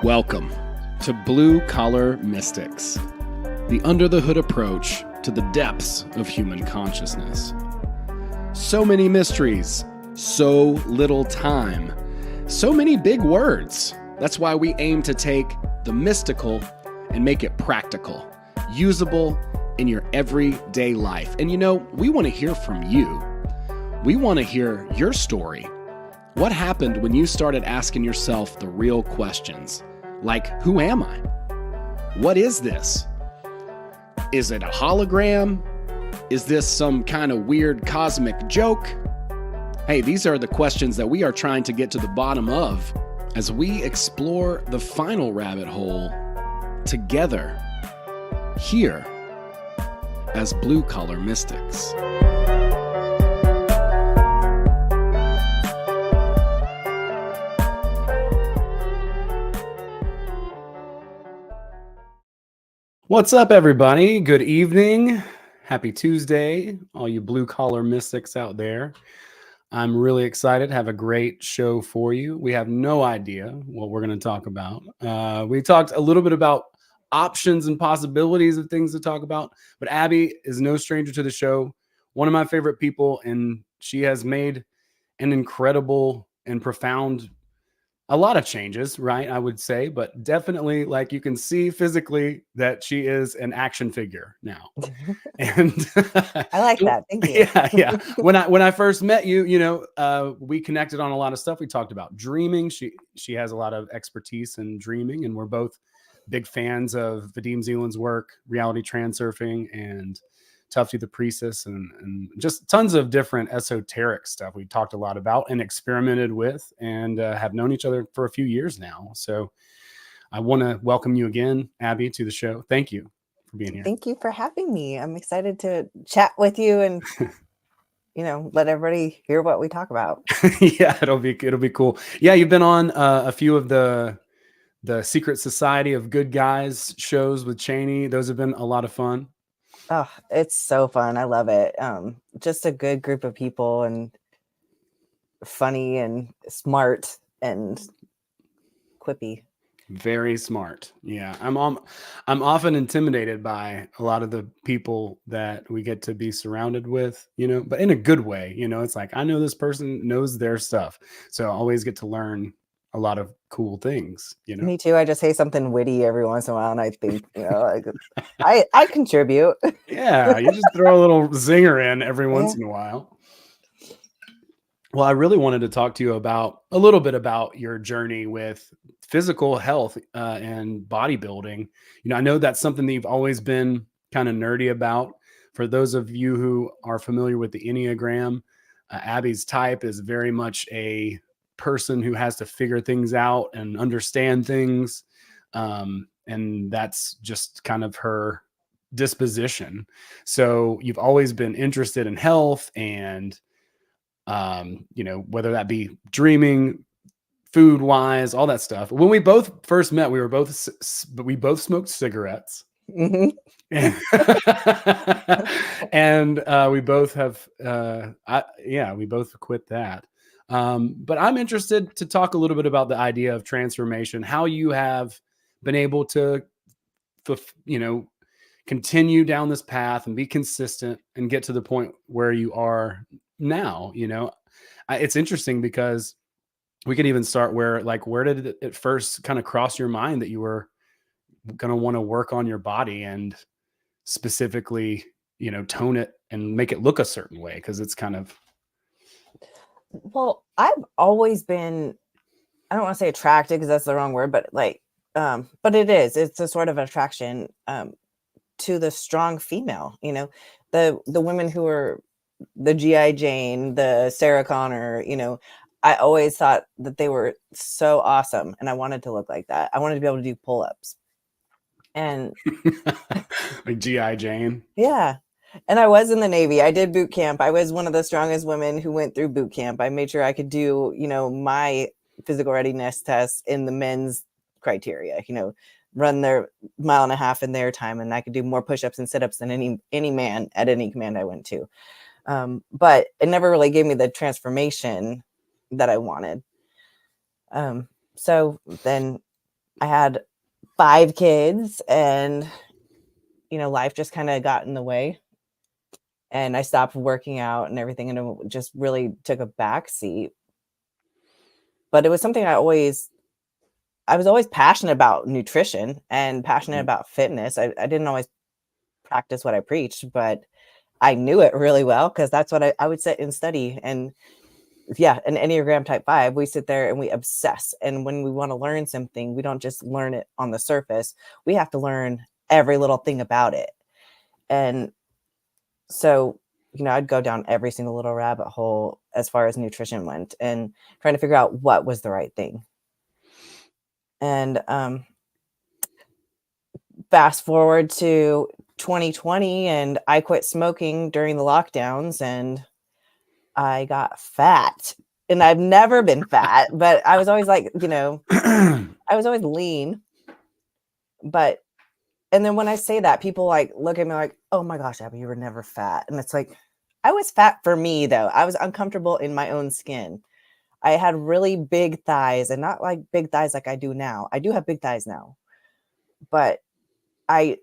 Welcome to Blue Collar Mystics, the under-the-hood approach to the depths of human consciousness. So many mysteries, so little time, so many big words. That's why we aim to take the mystical and make it practical, usable in your everyday life. And you know, we want to hear from you. We want to hear your story. What happened when you started asking yourself the real questions? Like, who am I? What is this? Is it a hologram? Is this some kind of weird cosmic joke? Hey, these are the questions that we are trying to get to the bottom of as we explore the final rabbit hole together here as Blue Collar Mystics. What's up, everybody? Good evening. Happy Tuesday, all you blue collar mystics out there. I'm really excited to have a great show for you. We have no idea what we're going to talk about. We talked a little bit about options and possibilities of things to talk about, but Abbie is no stranger to the show. One of my favorite people, and she has made an incredible and profound a lot of changes, right? I would say, but definitely, like, you can see physically that she is an action figure now. And I like that. Thank you. Yeah. When I first met you, we connected on a lot of stuff. We talked about dreaming. She has a lot of expertise in dreaming, and we're both big fans of Vadim Zeland's work, reality transurfing, and Tufty the Priestess, and just tons of different esoteric stuff we talked a lot about and experimented with, and have known each other for a few years now. So I want to welcome you again, Abbie, to the show. Thank you for being here. Thank you for having me. I'm excited to chat with you and, let everybody hear what we talk about. Yeah, it'll be cool. Yeah, you've been on a few of the Secret Society of Good Guys shows with Cheney. Those have been a lot of fun. Oh, it's so fun. I love it. Just a good group of people, and funny and smart and quippy. Very smart. Yeah. I'm often intimidated by a lot of the people that we get to be surrounded with, but in a good way. It's like, I know this person knows their stuff. So I always get to learn a lot of cool things. Me too. I just say something witty every once in a while, and I think, I contribute. Yeah, you just throw a little zinger in every once in a while. Well, I really wanted to talk to you about a little bit about your journey with physical health and bodybuilding. I know that's something that you've always been kind of nerdy about. For those of you who are familiar with the Enneagram, Abbie's type is very much a person who has to figure things out and understand things. And that's just kind of her disposition. So you've always been interested in health and, whether that be dreaming, food wise, all that stuff. When we both first met, we both smoked cigarettes. Mm-hmm. And we both have, we both quit that. But I'm interested to talk a little bit about the idea of transformation, how you have been able to, continue down this path and be consistent and get to the point where you are now. It's interesting because we can even start where did it first kind of cross your mind that you were going to want to work on your body and specifically, tone it and make it look a certain way? Because it's kind of... Well, I've always been, I don't want to say attracted because that's the wrong word, but but it's a sort of attraction to the strong female, the women who are the G.I. Jane, the Sarah Connor, I always thought that they were so awesome, and I wanted to look like that. I wanted to be able to do pull-ups. And like G.I. Jane. Yeah. And I was in the Navy. I did boot camp. I was one of the strongest women who went through boot camp. I made sure I could do, my physical readiness tests in the men's criteria, run their 1.5 miles in their time. And I could do more push-ups and sit-ups than any man at any command I went to. But it never really gave me the transformation that I wanted. So then I had 5 kids, and life just kind of got in the way, and I stopped working out and everything, and it just really took a back seat. But it was something I was always passionate about nutrition and passionate about fitness. I didn't always practice what I preached, but I knew it really well, because that's what I would sit and study. And yeah, an Enneagram type 5, we sit there and we obsess. And when we want to learn something, we don't just learn it on the surface. We have to learn every little thing about it. And so, I'd go down every single little rabbit hole as far as nutrition went, and trying to figure out what was the right thing. And fast forward to 2020, and I quit smoking during the lockdowns, and I got fat. And I've never been fat, but I was always like, I was always lean. And then when I say that, people like look at me like, oh my gosh, Abbie, you were never fat. And it's like, I was fat for me though. I was uncomfortable in my own skin. I had really big thighs, and not like big thighs like I do now. I do have big thighs now, but I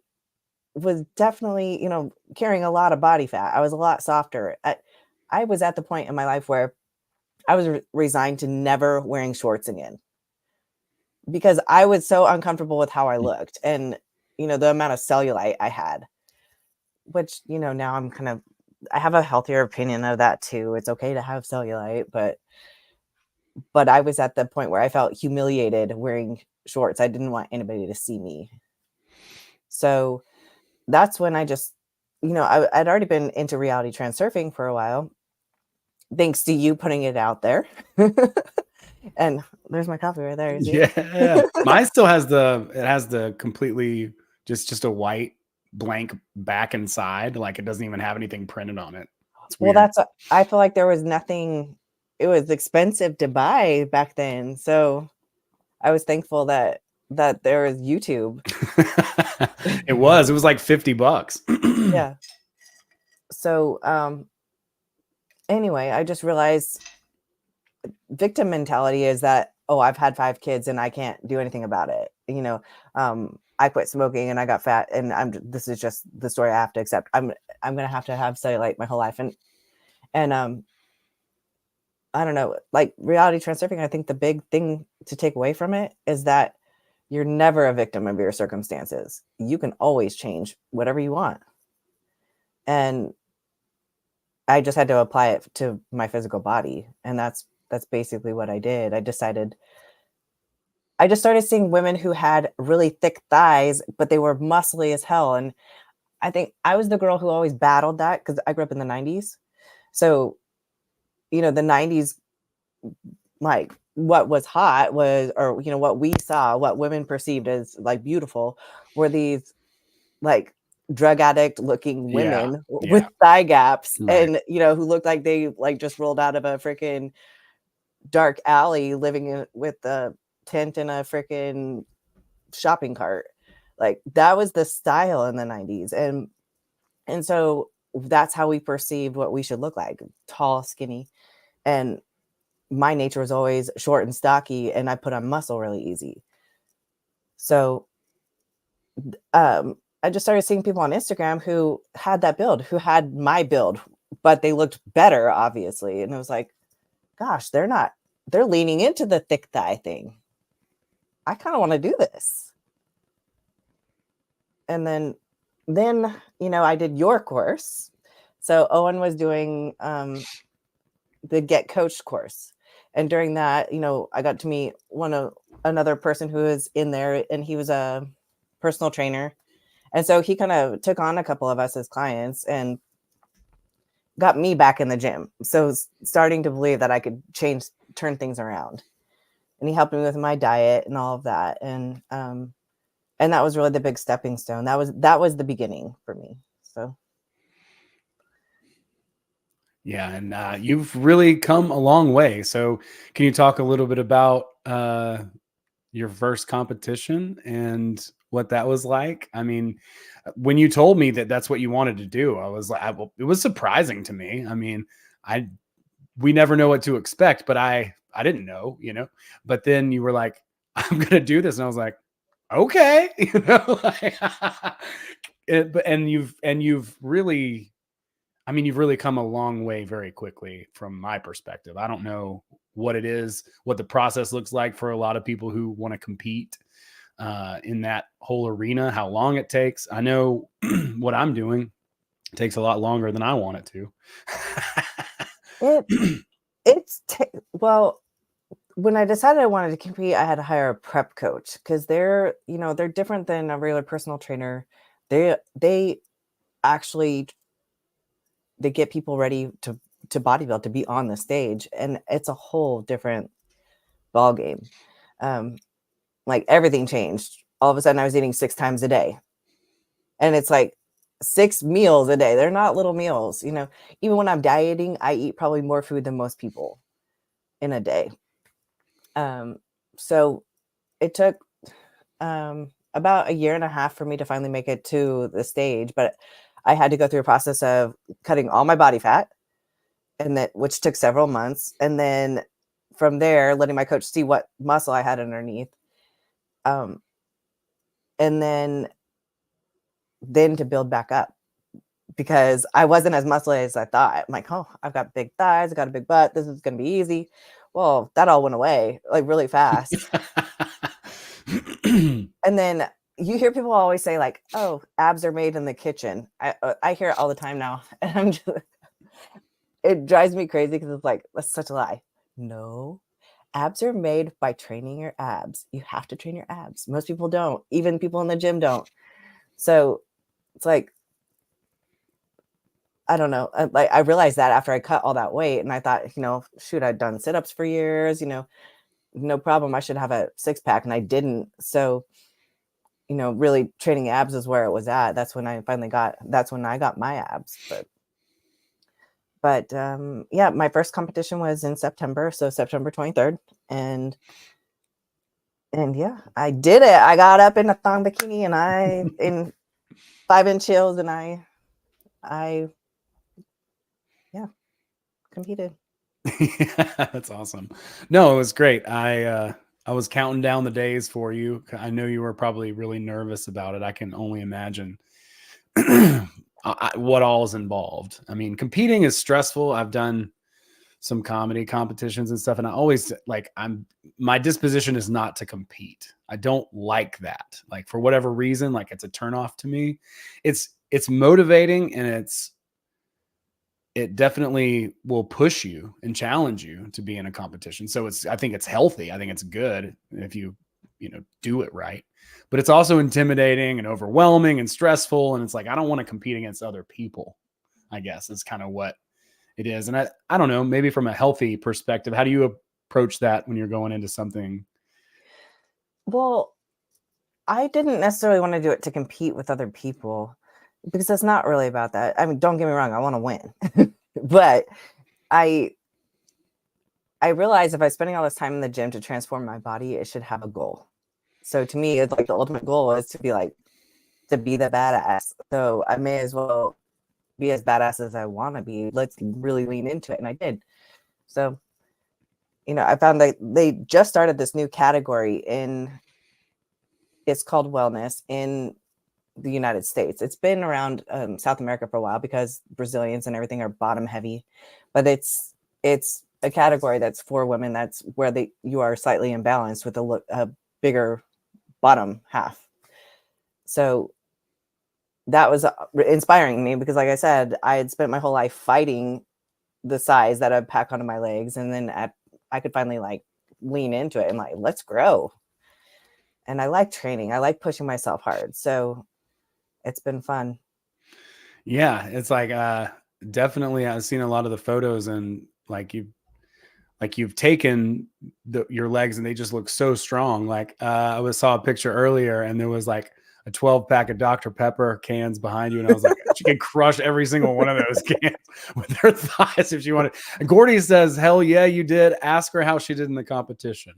was definitely, carrying a lot of body fat. I was a lot softer. I was at the point in my life where I was resigned to never wearing shorts again, because I was so uncomfortable with how I looked, and the amount of cellulite I had, which now I have a healthier opinion of that too. It's okay to have cellulite, but I was at the point where I felt humiliated wearing shorts. I didn't want anybody to see me. So that's when I just, I'd already been into reality transurfing for a while, thanks to you putting it out there. And there's my coffee right there. Yeah. Mine still has the completely just a white blank back and side. Like, it doesn't even have anything printed on it. It's weird. Well, I feel like there was nothing. It was expensive to buy back then. So I was thankful that there was YouTube. It was like $50. Yeah. So, anyway, I just realized victim mentality is that, oh, I've had 5 kids and I can't do anything about it. I quit smoking and I got fat, and this is just the story I have to accept. I'm going to have cellulite my whole life. And I don't know, like reality transurfing, I think the big thing to take away from it is that you're never a victim of your circumstances. You can always change whatever you want. And I just had to apply it to my physical body. And that's basically what I did. I just started seeing women who had really thick thighs, but they were muscly as hell. And I think I was the girl who always battled that, because I grew up in the 90s. So, the 90s, like what was hot was, or, what we saw, what women perceived as like beautiful, were these like drug addict looking women with thigh gaps, right. And, who looked like they like just rolled out of a freaking dark alley, living with a tent and a freaking shopping cart. Like, that was the style in the 90s. And so that's how we perceived what we should look like: tall, skinny. And my nature was always short and stocky, and I put on muscle really easy. So I just started seeing people on Instagram who had that build, who had my build, but they looked better, obviously. And it was like, gosh, they're leaning into the thick thigh thing. I kind of want to do this. And then, I did your course. So Owen was doing the Get Coached course. And during that, I got to meet another person who was in there, and he was a personal trainer. And so he kind of took on a couple of us as clients and got me back in the gym. So starting to believe that I could turn things around. And he helped me with my diet and all of that. And that was really the big stepping stone. That was the beginning for me. So. Yeah. And you've really come a long way. So can you talk a little bit about your first competition and what that was like. I mean, when you told me that that's what you wanted to do, I was like, it was surprising to me. I mean, we never know what to expect, but I didn't know, you know, but then you were like, I'm going to do this. And I was like, okay, you know, and you've really, I mean, you've really come a long way very quickly from my perspective. I don't know what it is, what the process looks like for a lot of people who want to compete in that whole arena, how long it takes. I know what I'm doing takes a lot longer than I want it to. Well, when I decided I wanted to compete, I had to hire a prep coach because they're different than a regular personal trainer. They actually they get people ready to bodybuild, to be on the stage, and it's a whole different ball game. Like everything changed. All of a sudden I was eating 6 times a day. And it's like 6 meals a day. They're not little meals, you know. Even when I'm dieting, I eat probably more food than most people in a day. So it took about a year and a half for me to finally make it to the stage, but I had to go through a process of cutting all my body fat, and which took several months. And then from there, letting my coach see what muscle I had underneath. And then to build back up, because I wasn't as muscly as I thought. I'm like, oh, I've got big thighs, I got a big butt, this is going to be easy. Well, that all went away like really fast. And then you hear people always say like, oh, abs are made in the kitchen. I hear it all the time now. And it drives me crazy because it's like, that's such a lie. No, abs are made by training your abs. You have to train your abs. Most people don't. Even people in the gym don't. So it's like, I don't know. Like I realized that after I cut all that weight, and I thought, you know, shoot, I'd done sit-ups for years, you know, no problem. I should have a 6-pack, and I didn't. So, you know, really training abs is where it was at. That's when I got my abs. But yeah, my first competition was in September. So September 23rd. And yeah, I did it. I got up in a thong bikini and in 5-inch heels, and I competed. Yeah, that's awesome. No, it was great. I was counting down the days for you. I know you were probably really nervous about it. I can only imagine what all is involved. I mean, competing is stressful. I've done some comedy competitions and stuff, and I always my disposition is not to compete. I don't like that. Like for whatever reason, like it's a turnoff to me. It's motivating, and it definitely will push you and challenge you to be in a competition. So I think it's healthy. I think it's good if you do it right, but it's also intimidating and overwhelming and stressful. And it's like, I don't want to compete against other people, I guess is kind of what it is. And I don't know, maybe from a healthy perspective, how do you approach that when you're going into something? Well, I didn't necessarily want to do it to compete with other people, because it's not really about that. I mean, don't get me wrong, I want to win. But I realized if I'm spending all this time in the gym to transform my body, it should have a goal. So to me, it's like the ultimate goal is to be the badass. So I may as well be as badass as I want to be. Let's really lean into it. And I did. So, you know, I found that they just started this new category it's called wellness in the United States. It's been around South America for a while because Brazilians and everything are bottom heavy, but it's a category that's for women. That's where you are slightly imbalanced with a bigger bottom half. So that was inspiring me because, like I said, I had spent my whole life fighting the size that I'd pack onto my legs, and then I could finally like lean into it and like, let's grow. And I like training. I like pushing myself hard. So it's been fun. Yeah, it's like definitely I've seen a lot of the photos, and you've taken your legs and they just look so strong. Like I saw a picture earlier, and there was like a 12-pack of Dr. Pepper cans behind you, and I was like, she could crush every single one of those cans with her thighs if she wanted. And Gordy says, hell yeah, you did. Ask her how she did in the competition.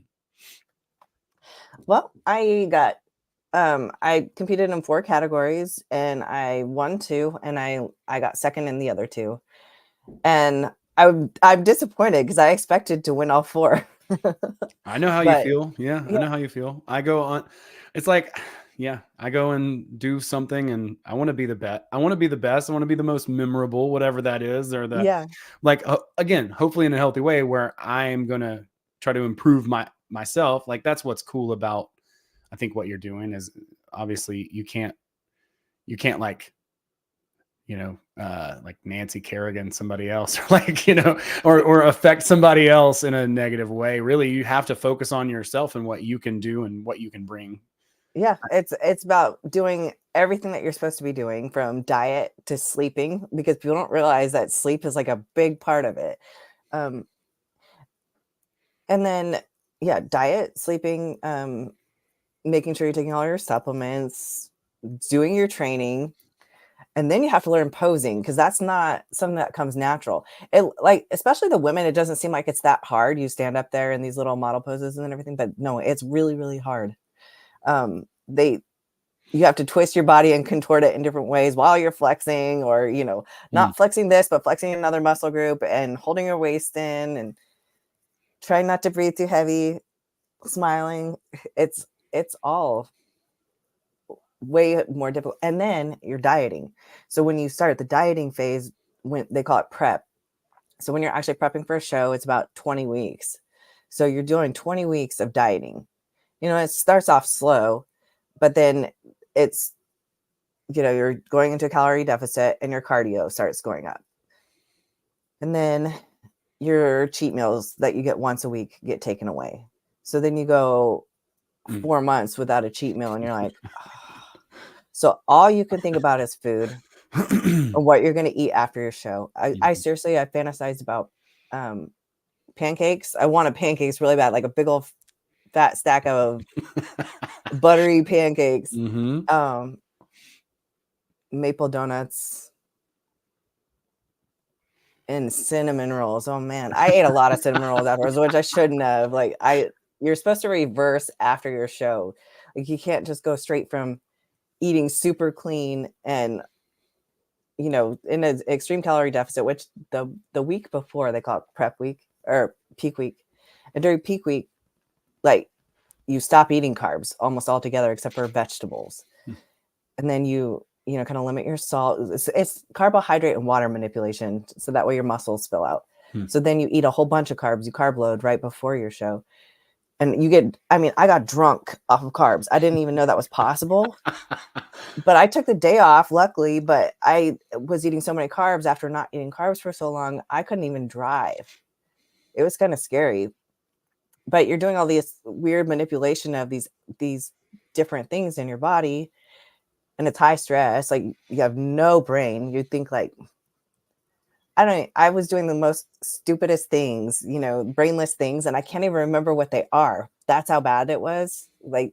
Well, I got I competed in 4 categories and I won 2 and I got second in the other 2. And I'm disappointed because I expected to win all 4. I know how you But feel. Yeah, I yeah, know how you feel. I go on. It's like, yeah, I go and do something, and I want to be the best. I want to be the best. I want to be the most memorable, whatever that is, or the yeah, like. Again, hopefully in a healthy way, where I'm gonna try to improve myself. Like that's what's cool about. I think what you're doing is obviously you can't like like Nancy Kerrigan, somebody else, or like, or affect somebody else in a negative way. Really, you have to focus on yourself and what you can do and what you can bring. yeah. It's about doing everything that you're supposed to be doing, from diet to sleeping, because people don't realize that sleep is like a big part of it. Um, and then yeah, diet, sleeping, making sure you're taking all your supplements, doing your training. And then you have to learn posing, because that's not something that comes natural. It, like, especially the women, it doesn't seem like it's that hard. You stand up there in these little model poses and everything, but no, it's really, really hard. They You have to twist your body and contort it in different ways while you're flexing, or Mm. not flexing this, but flexing another muscle group and holding your waist in and trying not to breathe too heavy, smiling. It's all way more difficult. And then you're dieting. So when you start the dieting phase, when they call it prep. So when you're actually prepping for a show, it's about 20 weeks. So you're doing 20 weeks of dieting. It starts off slow, but then it's, you're going into a calorie deficit and your cardio starts going up. And then your cheat meals that you get once a week get taken away. So then you go 4 months without a cheat meal and you're like, so all you can think about is food and what you're going to eat after your show. I seriously, I fantasized about pancakes. I wanted pancakes really bad, like a big old fat stack of buttery pancakes, maple donuts, and cinnamon rolls. Oh man, I ate a lot of cinnamon rolls afterwards, which I shouldn't have. You're supposed to reverse after your show. Like, you can't just go straight from eating super clean and in an extreme calorie deficit, which the week before they call it prep week or peak week. And during peak week, like, you stop eating carbs almost altogether except for vegetables. And then you kind of limit your salt. It's carbohydrate and water manipulation, so that way your muscles spill out. So then you eat a whole bunch of carbs, you carb load right before your show. And I got drunk off of carbs. I didn't even know that was possible. But I took the day off, luckily, but I was eating so many carbs after not eating carbs for so long, I couldn't even drive. It was kind of scary. But you're doing all this weird manipulation of these different things in your body, and it's high stress. Like, you have no brain. You think, like, I was doing the most stupidest things, brainless things, and I can't even remember what they are. That's how bad it was. Like,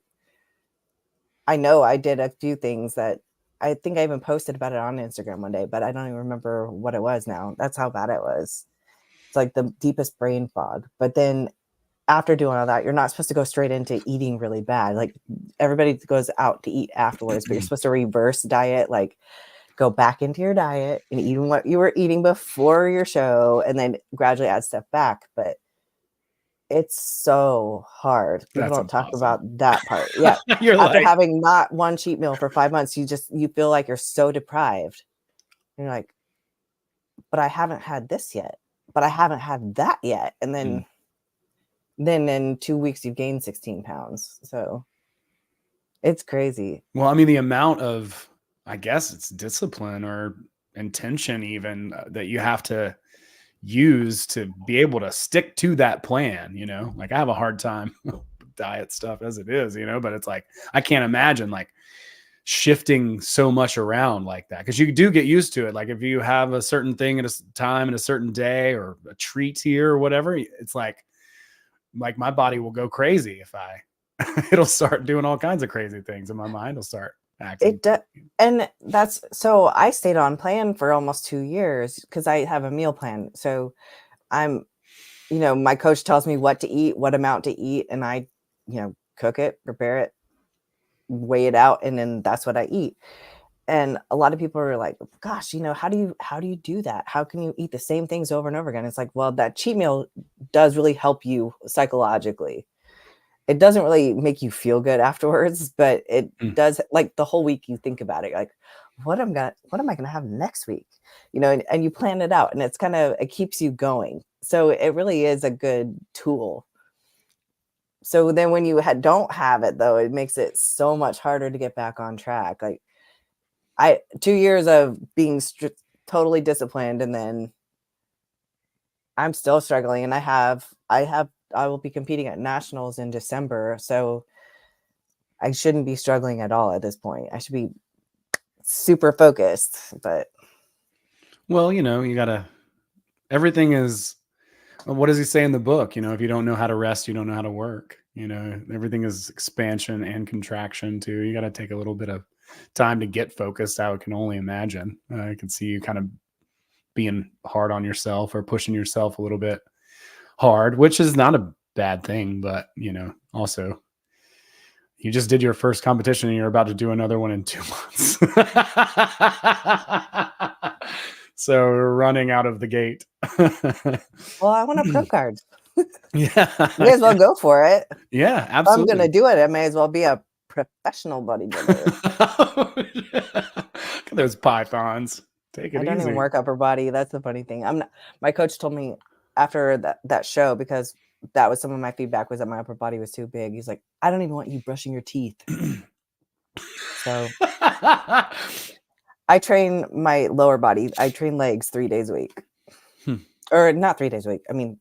I know I did a few things that I think I even posted about it on Instagram one day, but I don't even remember what it was now. That's how bad it was. It's like the deepest brain fog. But then after doing all that, you're not supposed to go straight into eating really bad. Like, everybody goes out to eat afterwards, but you're supposed to reverse diet, like go back into your diet and eat what you were eating before your show and then gradually add stuff back. But it's so hard. People That's don't talk awesome. about that part. Yeah. After having not one cheat meal for 5 months, you feel like you're so deprived. And you're like, but I haven't had this yet, but I haven't had that yet. And then in 2 weeks, you've gained 16 pounds. So it's crazy. Well, I mean, the amount of, I guess it's discipline or intention even that you have to use to be able to stick to that plan, like I have a hard time with diet stuff as it is, but it's like, I can't imagine like shifting so much around like that. Cause you do get used to it. Like if you have a certain thing at a time and a certain day or a treat here or whatever, it's like my body will go crazy if it'll start doing all kinds of crazy things and my mind will start acting. And that's, so I stayed on plan for almost 2 years because I have a meal plan. So I'm, my coach tells me what to eat, what amount to eat, and I, cook it, prepare it, weigh it out, and then that's what I eat. And a lot of people are like, gosh, how do you do that? How can you eat the same things over and over again? It's like, well, that cheat meal does really help you psychologically. It doesn't really make you feel good afterwards, but it does, like, the whole week you think about it, like, what am I gonna have next week? And you plan it out, and it keeps you going. So it really is a good tool. So then when you don't have it, though, it makes it so much harder to get back on track. Like, 2 years of being totally disciplined, and then I'm still struggling, and I will be competing at nationals in December, so I shouldn't be struggling at all at this point. I should be super focused, but Well, you gotta, everything is, what does he say in the book? If you don't know how to rest, you don't know how to work. Everything is expansion and contraction too. You got to take a little bit of time to get focused. I can only imagine. I can see you kind of being hard on yourself or pushing yourself a little bit hard, which is not a bad thing, but also you just did your first competition and you're about to do another one in 2 months. So we're running out of the gate. well, I want a pro card. Yeah. May as well go for it. Yeah, If absolutely. I'm going to do it, I may as well be a professional bodybuilder. Look at those pythons. Take it I don't easy. even work upper body. That's the funny thing. My coach told me after that show, because that was some of my feedback, was that my upper body was too big. He's like, I don't even want you brushing your teeth. So I train my lower body. I train legs 3 days a week. Or not 3 days a week. I mean,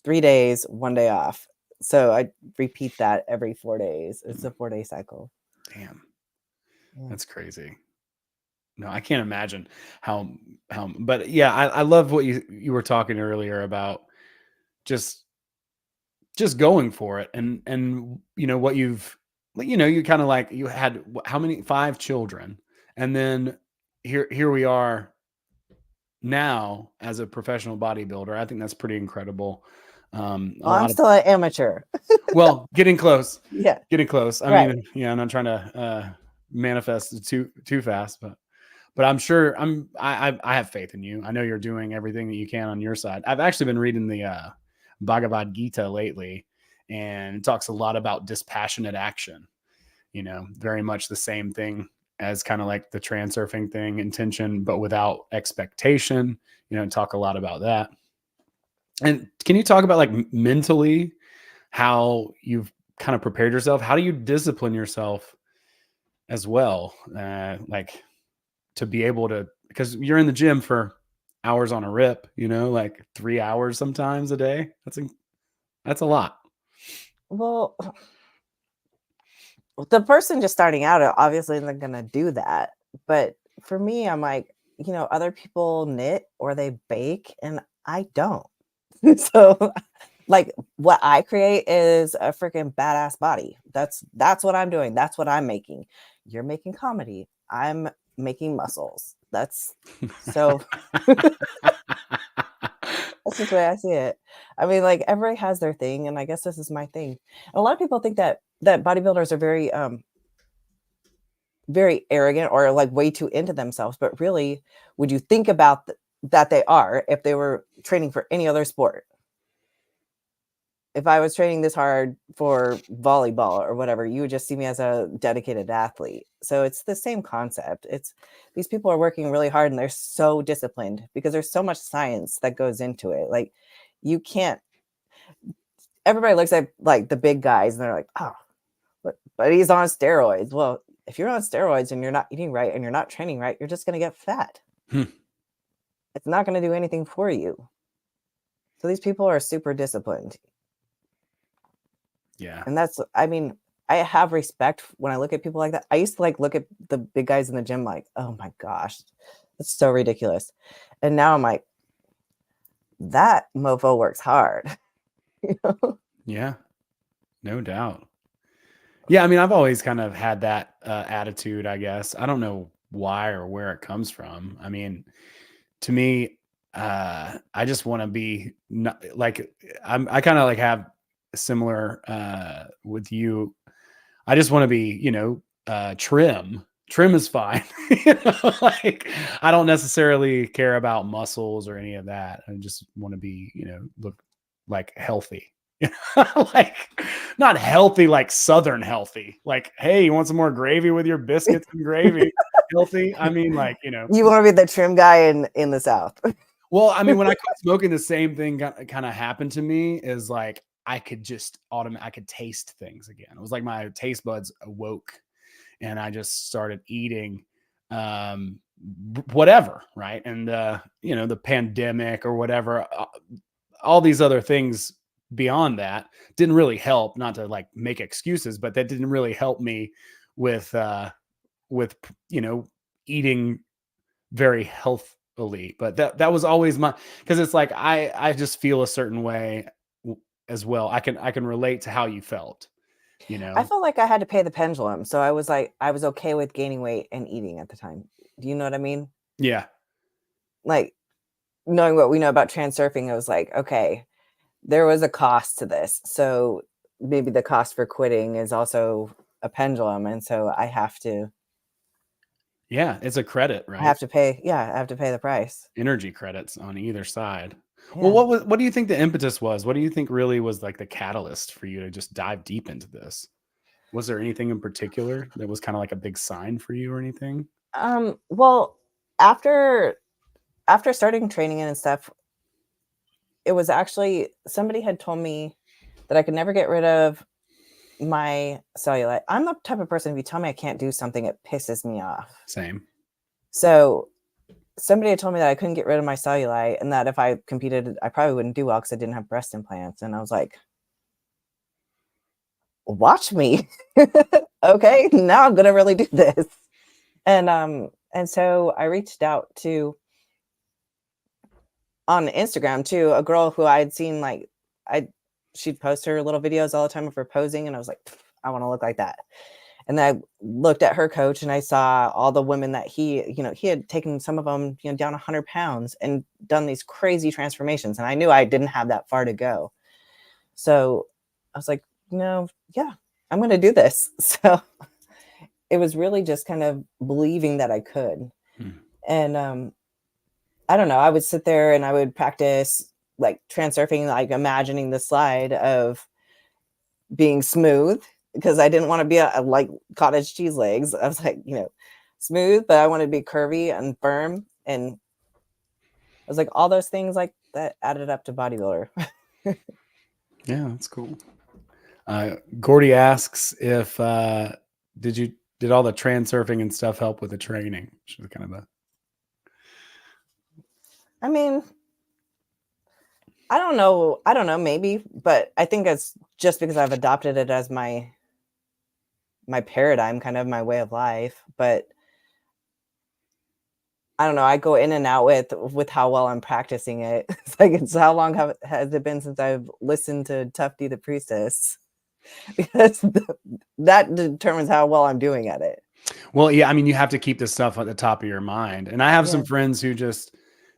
3 days, 1 day off. So I repeat that every 4 days. It's a 4-day cycle. Damn. Yeah. That's crazy. No, I can't imagine how, but yeah, I love what you were talking earlier about just going for it. And what you've, you kind of like, you had how many, 5 children. And then here we are now as a professional bodybuilder. I think that's pretty incredible. I'm still an amateur. Well, getting close. Yeah. Getting close. I mean, I'm not trying to manifest too fast, but I'm sure I have faith in you. I know you're doing everything that you can on your side. I've actually been reading the Bhagavad Gita lately, and it talks a lot about dispassionate action. Very much the same thing as kind of like the transurfing thing, intention, but without expectation. Talk a lot about that. And can you talk about, like, mentally, how you've kind of prepared yourself? How do you discipline yourself as well? Like, to be able to, because you're in the gym for hours on a rip, like 3 hours sometimes a day. That's a lot. Well, the person just starting out obviously isn't going to do that. But for me, I'm like, other people knit or they bake and I don't. So like, what I create is a freaking badass body. That's what I'm doing. That's what I'm making. You're making comedy. I'm making muscles. That's so that's just the way I see it. I mean, like, everybody has their thing, and I guess this is my thing. And a lot of people think that bodybuilders are very very arrogant or like way too into themselves, but really, would you think about that they are if they were training for any other sport? If I was training this hard for volleyball or whatever, you would just see me as a dedicated athlete. So it's the same concept. It's these people are working really hard and they're so disciplined because there's so much science that goes into it. Like, you can't, everybody looks at like the big guys and they're like, oh, but he's on steroids. Well, if you're on steroids and you're not eating right and you're not training right, you're just going to get fat. It's not going to do anything for you. So these people are super disciplined. Yeah. And that's, I mean, I have respect when I look at people like that. I used to like look at the big guys in the gym like, oh my gosh, that's so ridiculous. And now I'm like, that mofo works hard. Yeah, no doubt. Yeah, I mean, I've always kind of had that attitude, I guess. I don't know why or where it comes from. I mean, to me, I just want to be like, I kind of like have similar with you. I just want to be, trim. Trim is fine. Like I don't necessarily care about muscles or any of that. I just want to be, look like healthy. Like not healthy, like Southern healthy. Like, hey, you want some more gravy with your biscuits and gravy? Healthy. I mean, like, You want to be the trim guy in the South. Well, I mean, when I quit smoking, the same thing kind of happened to me. Is like I could just I could taste things again. It was like my taste buds awoke, and I just started eating whatever, right? And the pandemic or whatever, all these other things beyond that didn't really help. Not to like make excuses, but that didn't really help me with eating very healthily. But that was always because it's like I just feel a certain way as well. I can relate to how you felt. I felt like I had to pay the pendulum. So I was okay with gaining weight and eating at the time. Do you know what I mean? Yeah. Like knowing what we know about transurfing, I was like, okay, there was a cost to this. So maybe the cost for quitting is also a pendulum. And so I have to. Yeah, it's a credit, right? I have to pay the price. Energy credits on either side. Yeah. Well, what do you think the impetus was? What do you think really was like the catalyst for you to just dive deep into this? Was there anything in particular that was kind of like a big sign for you or anything? Well, after starting training and stuff, it was actually somebody had told me that I could never get rid of my cellulite. I'm the type of person, if you tell me I can't do something, it pisses me off. Same. So somebody had told me that I couldn't get rid of my cellulite and that if I competed, I probably wouldn't do well because I didn't have breast implants. And I was like, watch me. Okay, now I'm gonna really do this. And so I reached out on Instagram to a girl who I'd seen, like she'd post her little videos all the time of her posing, and I was like, I want to look like that. And then I looked at her coach and I saw all the women that he had taken some of them, down 100 pounds and done these crazy transformations. And I knew I didn't have that far to go. So I was like, yeah, I'm going to do this. So it was really just kind of believing that I could. And I don't know, I would sit there and I would practice like transurfing, like imagining the slide of being smooth, because I didn't want to be like cottage cheese legs. I was like, smooth, but I wanted to be curvy and firm. And I was like, all those things like that added up to bodybuilder. Yeah, that's cool. Gordy asks if did all the transurfing and stuff help with the training? Which is kind of I mean, I don't know, maybe, but I think it's just because I've adopted it as my paradigm, kind of my way of life. But I don't know, I go in and out with how well I'm practicing it. It's how long has it been since I've listened to Tufty the Priestess? Because that determines how well I'm doing at it. Well, yeah, I mean, you have to keep this stuff at the top of your mind. And I have some friends who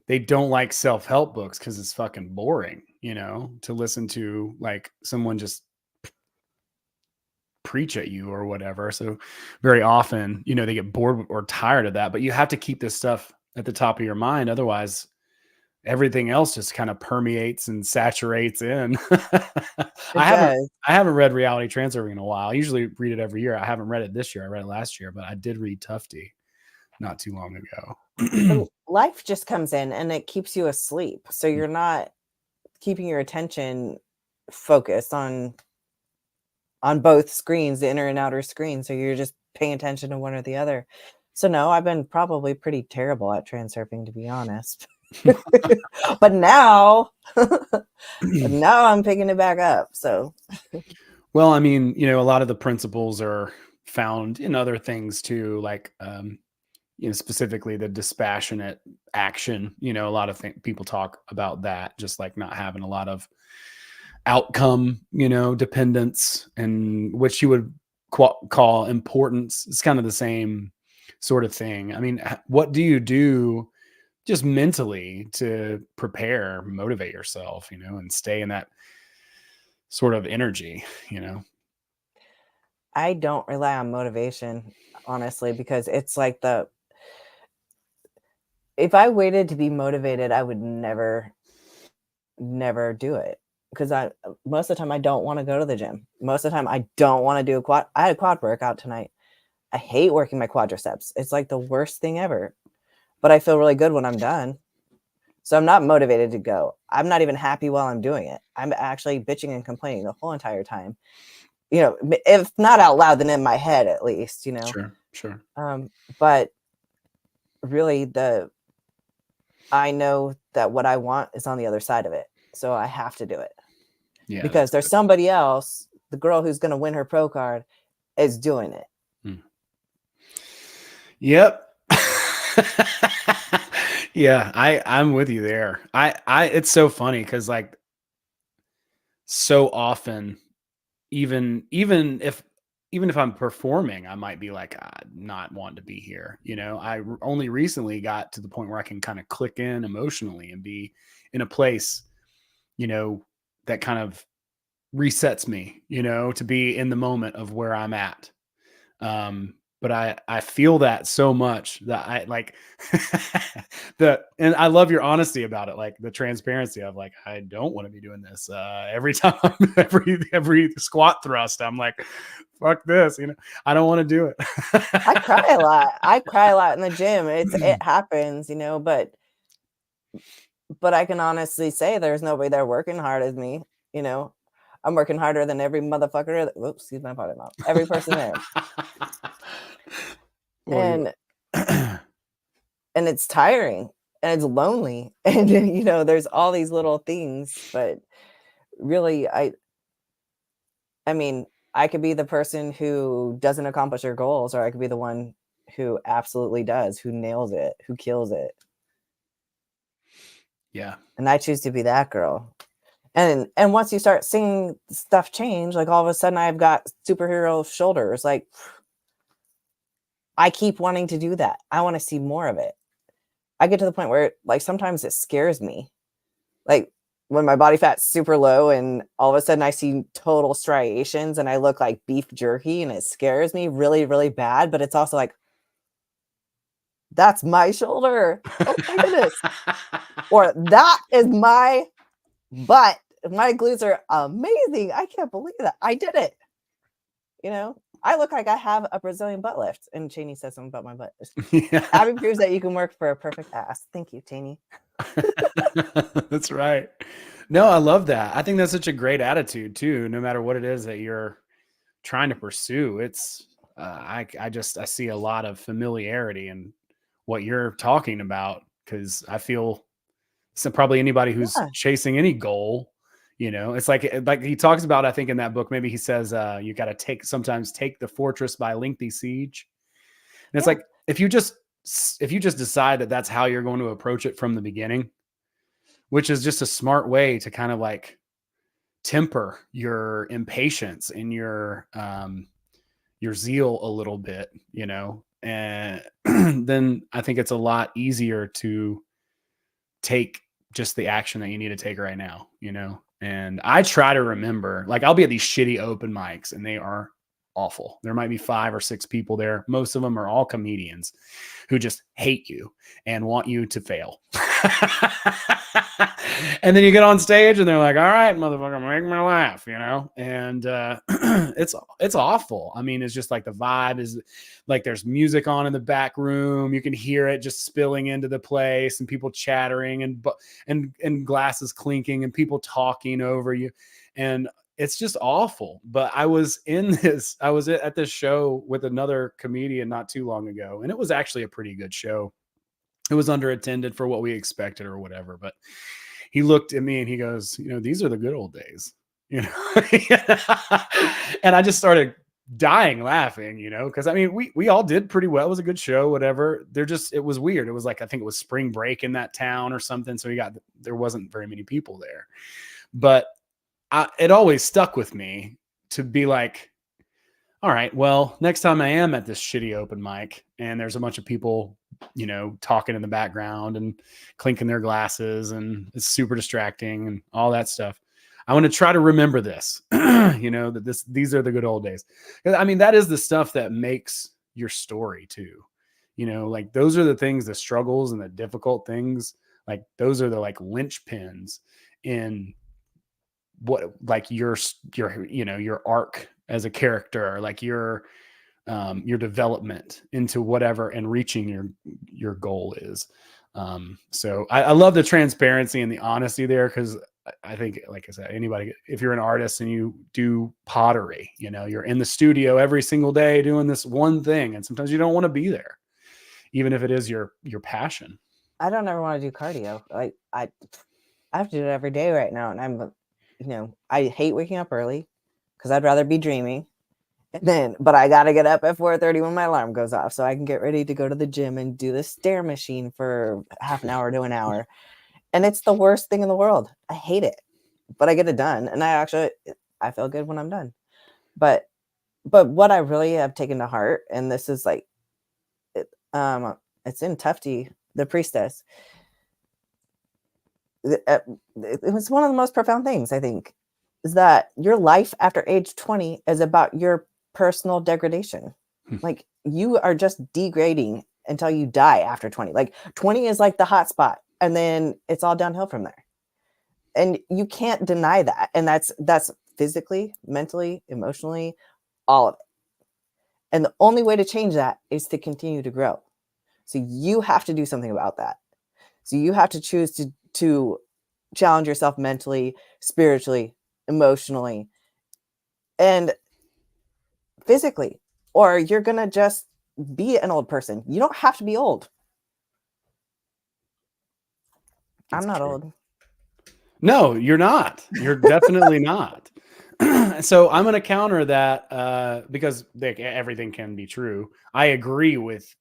they don't like self-help books because it's fucking boring, to listen to like someone just preach at you or whatever. So very often, they get bored or tired of that, but you have to keep this stuff at the top of your mind. Otherwise, everything else just kind of permeates and saturates in. I haven't read Reality Transurfing in a while. I usually read it every year. I haven't read it this year. I read it last year, but I did read Tufty not too long ago. Life just comes in and it keeps you asleep. So you're not keeping your attention focused on both screens, the inner and outer screen. So you're just paying attention to one or the other. So no, I've been probably pretty terrible at transurfing, to be honest. But now I'm picking it back up. So well, I mean, a lot of the principles are found in other things too, like specifically the dispassionate action. A lot of people talk about that, just like not having a lot of outcome, dependence, and which you would call importance. It's kind of the same sort of thing. I mean, what do you do just mentally to prepare, motivate yourself, and stay in that sort of energy, I don't rely on motivation, honestly, because it's like if I waited to be motivated, I would never do it. Because most of the time I don't want to go to the gym. Most of the time I don't want to do a quad. I had a quad workout tonight. I hate working my quadriceps. It's like the worst thing ever. But I feel really good when I'm done. So I'm not motivated to go. I'm not even happy while I'm doing it. I'm actually bitching and complaining the whole entire time. You know, if not out loud, then in my head at least, you know. Sure. But really I know that what I want is on the other side of it. So I have to do it. Yeah. Because there's somebody else, the girl who's going to win her pro card is doing it. Yep. Yeah, I'm with you there. It's so funny because like so often, even if I'm performing, I might be like, not want to be here. You know, I only recently got to the point where I can kind of click in emotionally and be in a place, you know, that kind of resets me, you know, to be in the moment of where I'm at. But I feel that so much that I like and I love your honesty about it. Like the transparency of like, I don't want to be doing this. Every time, every squat thrust, I'm like, fuck this, you know, I don't want to do it. I cry a lot. I cry a lot in the gym. It happens, you know, but I can honestly say there's nobody there working hard as me, you know. I'm working harder than every motherfucker. Whoops, excuse my potty mouth. Every person there. Well, and it's tiring and it's lonely. And you know, there's all these little things, but really I mean, I could be the person who doesn't accomplish her goals, or I could be the one who absolutely does, who nails it, who kills it. Yeah. And I choose to be that girl. And once you start seeing stuff change, like all of a sudden I've got superhero shoulders. Like I keep wanting to do that. I want to see more of it. I get to the point where like sometimes it scares me. Like when my body fat's super low and all of a sudden I see total striations and I look like beef jerky, and it scares me really, really bad. But it's also like, that's my shoulder. Oh my goodness. Or that is my butt. My glutes are amazing. I can't believe that. I did it. You know, I look like I have a Brazilian butt lift. And Cheney says something about my butt. Yeah. Abbie proves that you can work for a perfect ass. Thank you, Cheney. That's right. No, I love that. I think that's such a great attitude too, no matter what it is that you're trying to pursue. It's I see a lot of familiarity in what you're talking about, because I feel so probably anybody who's chasing any goal, you know, it's like he talks about, I think in that book, maybe he says you got to sometimes take the fortress by lengthy siege. And it's like if you just decide that that's how you're going to approach it from the beginning, which is just a smart way to kind of like temper your impatience and your zeal a little bit, you know, and then I think it's a lot easier to take just the action that you need to take right now, you know. And I try to remember, like I'll be at these shitty open mics and they are awful. There might be 5 or 6 people there. Most of them are all comedians who just hate you and want you to fail. And then you get on stage and they're like, all right, motherfucker, make me laugh, you know? And it's awful. I mean, it's just like the vibe is like there's music on in the back room. You can hear it just spilling into the place and people chattering and glasses clinking and people talking over you. And it's just awful. But I was at this show with another comedian not too long ago, and it was actually a pretty good show. It was underattended for what we expected or whatever, but he looked at me and he goes, you know, these are the good old days, you know? And I just started dying laughing, you know, because I mean, we all did pretty well. It was a good show, whatever. It was weird. It was like, I think it was spring break in that town or something. So there wasn't very many people there, but it always stuck with me to be like, all right, well, next time I am at this shitty open mic and there's a bunch of people, you know, talking in the background and clinking their glasses and it's super distracting and all that stuff, I want to try to remember this, that these are the good old days. I mean, that is the stuff that makes your story too. Like those are the things, the struggles and the difficult things. Like those are the like linchpins in what, like your arc as a character, like your development into whatever and reaching your goal is. So I love the transparency and the honesty there, because I think, like I said, anybody, if you're an artist and you do pottery, you're in the studio every single day doing this one thing, and sometimes you don't want to be there, even if it is your passion. I don't ever want to do cardio. Like I have to do it every day right now, and I'm, I hate waking up early because I'd rather be dreaming. But I got to get up at 4:30 when my alarm goes off so I can get ready to go to the gym and do the stair machine for half an hour to an hour. And it's the worst thing in the world. I hate it, but I get it done. And I feel good when I'm done. But what I really have taken to heart, and this is like, it's in Tufty, the priestess. It was one of the most profound things, I think, is that your life after age 20 is about your personal degradation. Like you are just degrading until you die after 20. Like 20 is like the hot spot, and then it's all downhill from there. And you can't deny that. And that's physically, mentally, emotionally, all of it. And the only way to change that is to continue to grow. So you have to do something about that. So you have to choose to challenge yourself mentally, spiritually, emotionally, and physically, or you're going to just be an old person. You don't have to be old. I'm not old. No, you're not. You're definitely not. So I'm going to counter that because everything can be true. I agree with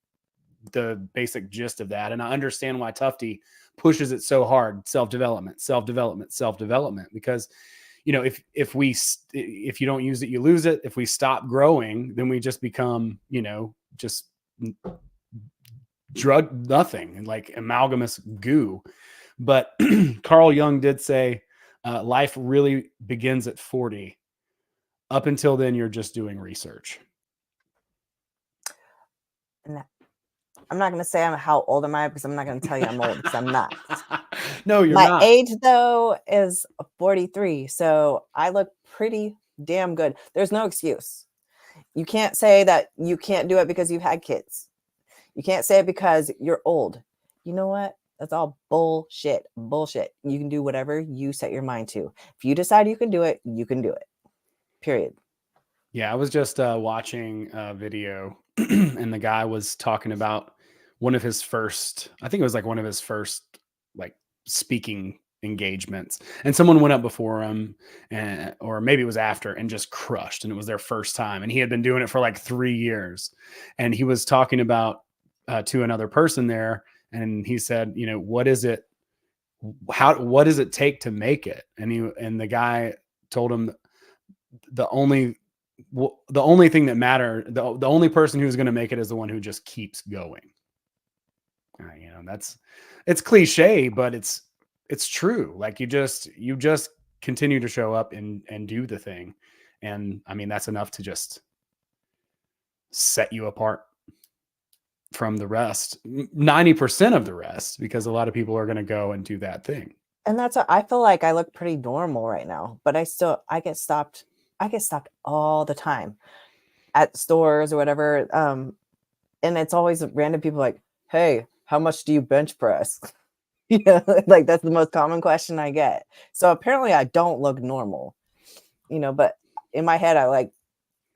the basic gist of that. And I understand why Tufty pushes it so hard. Self-development, because if you don't use it, you lose it. If we stop growing, then we just become, just drug nothing, like amalgamous goo. But Carl Jung did say, life really begins at 40. Up until then, you're just doing research. And I'm not going to say how old am I, because I'm not going to tell you I'm old, because I'm not. No, you're not. My age, though, is 43. So I look pretty damn good. There's no excuse. You can't say that you can't do it because you've had kids. You can't say it because you're old. You know what? That's all bullshit. Bullshit. You can do whatever you set your mind to. If you decide you can do it, you can do it. Period. Yeah, I was just watching a video and the guy was talking about one of his first, I think it was like one of his first like speaking engagements, and someone went up before him, or maybe it was after, and just crushed, and it was their first time, and he had been doing it for like 3 years, and he was talking about to another person there, and he said, what does it take to make it? And the guy told him the only thing that mattered, the only person who's going to make it is the one who just keeps going. It's cliche, but it's true. Like you just continue to show up and do the thing. And I mean, that's enough to just set you apart from the rest, 90% of the rest, because a lot of people are going to go and do that thing. And I feel like I look pretty normal right now, but I get stopped all the time at stores or whatever. And it's always random people like, hey, how much do you bench press? Like that's the most common question I get. So apparently I don't look normal, but in my head, I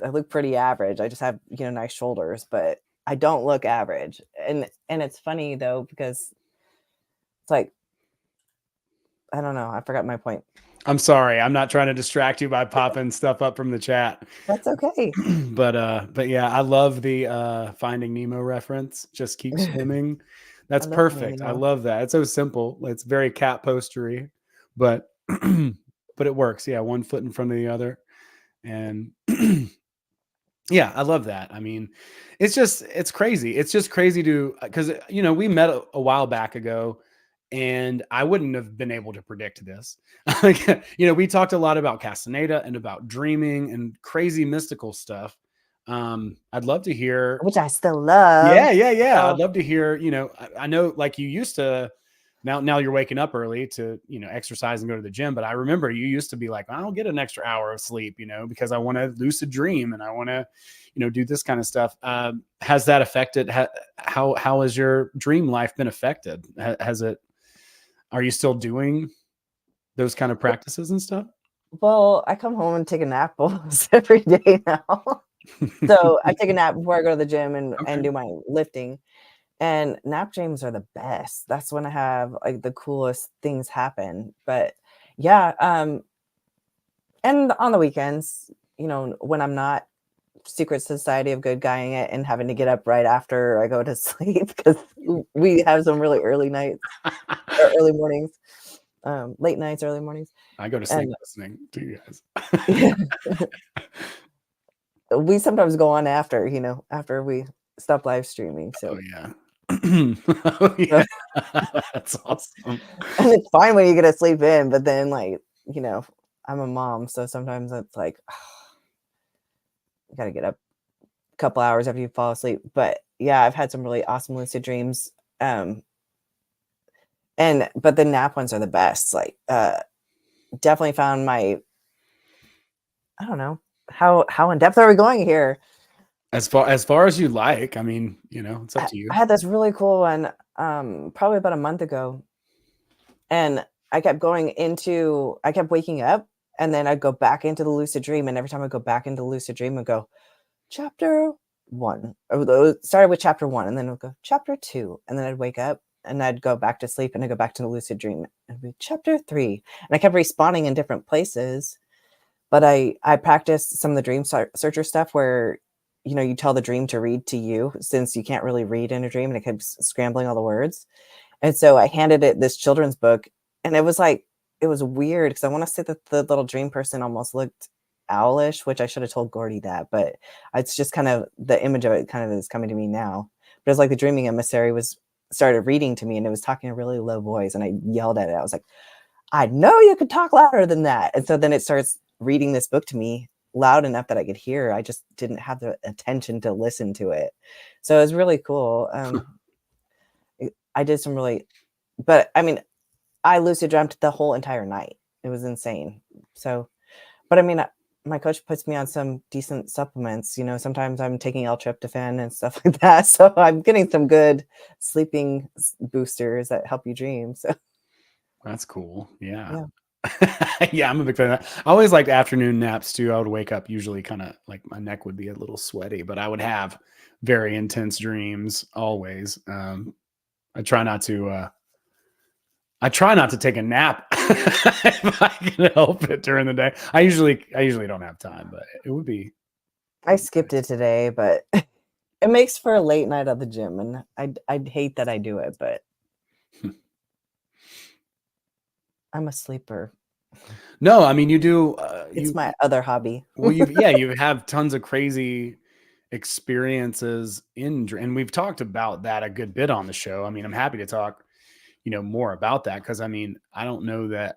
look pretty average. I just have, nice shoulders, but I don't look average. And it's funny though, because it's like, I don't know. I forgot my point. I'm sorry. I'm not trying to distract you by popping stuff up from the chat. That's okay. But yeah, I love the Finding Nemo reference. Just keep swimming. That's perfect. I love that. It's so simple. It's very cat postery, but it works. Yeah, one foot in front of the other. And yeah, I love that. I mean, it's crazy. It's just crazy because we met a while back ago, And I wouldn't have been able to predict this. We talked a lot about Castaneda and about dreaming and crazy mystical stuff. I'd love to hear, which I still love. Yeah. I'd love to hear, I know like you used to, now you're waking up early to, exercise and go to the gym. But I remember you used to be like, I'll get an extra hour of sleep, because I want to lucid dream and I want to, do this kind of stuff. Has that affected, how has your dream life been affected? Are you still doing those kind of practices and stuff? Well, I come home and take a nap almost every day now. So I take a nap before I go to the gym and do my lifting. And nap dreams are the best. That's when I have like the coolest things happen. But yeah, and on the weekends, when I'm not secret society of good guying it and having to get up right after I go to sleep, because we have some really early nights or early mornings, late nights, early mornings. I go to sleep listening to you guys. We sometimes go on after we stop live streaming. So yeah. That's awesome. And it's fine when you get to sleep in, but then like, I'm a mom, so sometimes it's like, you got to get up a couple hours after you fall asleep. But yeah, I've had some really awesome lucid dreams. But the nap ones are the best. Like, definitely found I don't know, how in depth are we going here? As far as you like. I mean, it's up to you. I had this really cool one, probably about a month ago, and I kept waking up, and then I'd go back into the lucid dream, and every time I go back into the lucid dream, I'd go chapter 1. It started with chapter 1, and then it would go chapter 2, and then I'd wake up and I'd go back to sleep, and I'd go back to the lucid dream, and it'd be chapter 3, and I kept respawning in different places. But I practiced some of the dream searcher stuff where you tell the dream to read to you, since you can't really read in a dream and it keeps scrambling all the words. And so I handed it this children's book, and it was weird because I want to say that the little dream person almost looked owlish, which I should have told Gordy that, but it's just kind of the image of it kind of is coming to me now. But it was like the dreaming emissary started reading to me, and it was talking in a really low voice, and I yelled at it. I was like, I know you could talk louder than that. And so then it starts reading this book to me loud enough that I could hear. I just didn't have the attention to listen to it. So it was really cool. I did some but I mean, I lucid dreamt the whole entire night. It was insane. So, but I mean, my coach puts me on some decent supplements. Sometimes I'm taking L-tryptophan and stuff like that. So I'm getting some good sleeping boosters that help you dream. So that's cool. Yeah. Yeah, I'm a big fan of that. I always liked afternoon naps too. I would wake up usually kind of like my neck would be a little sweaty, but I would have very intense dreams always. I try not to take a nap if I can help it during the day. I usually don't have time, but it would be. I skipped it today, but it makes for a late night at the gym, and I'd hate that I do it, but I'm a sleeper. No, I mean, you do. It's my other hobby. Well, you have tons of crazy experiences and we've talked about that a good bit on the show. I mean, I'm happy to talk, more about that, because I mean, I don't know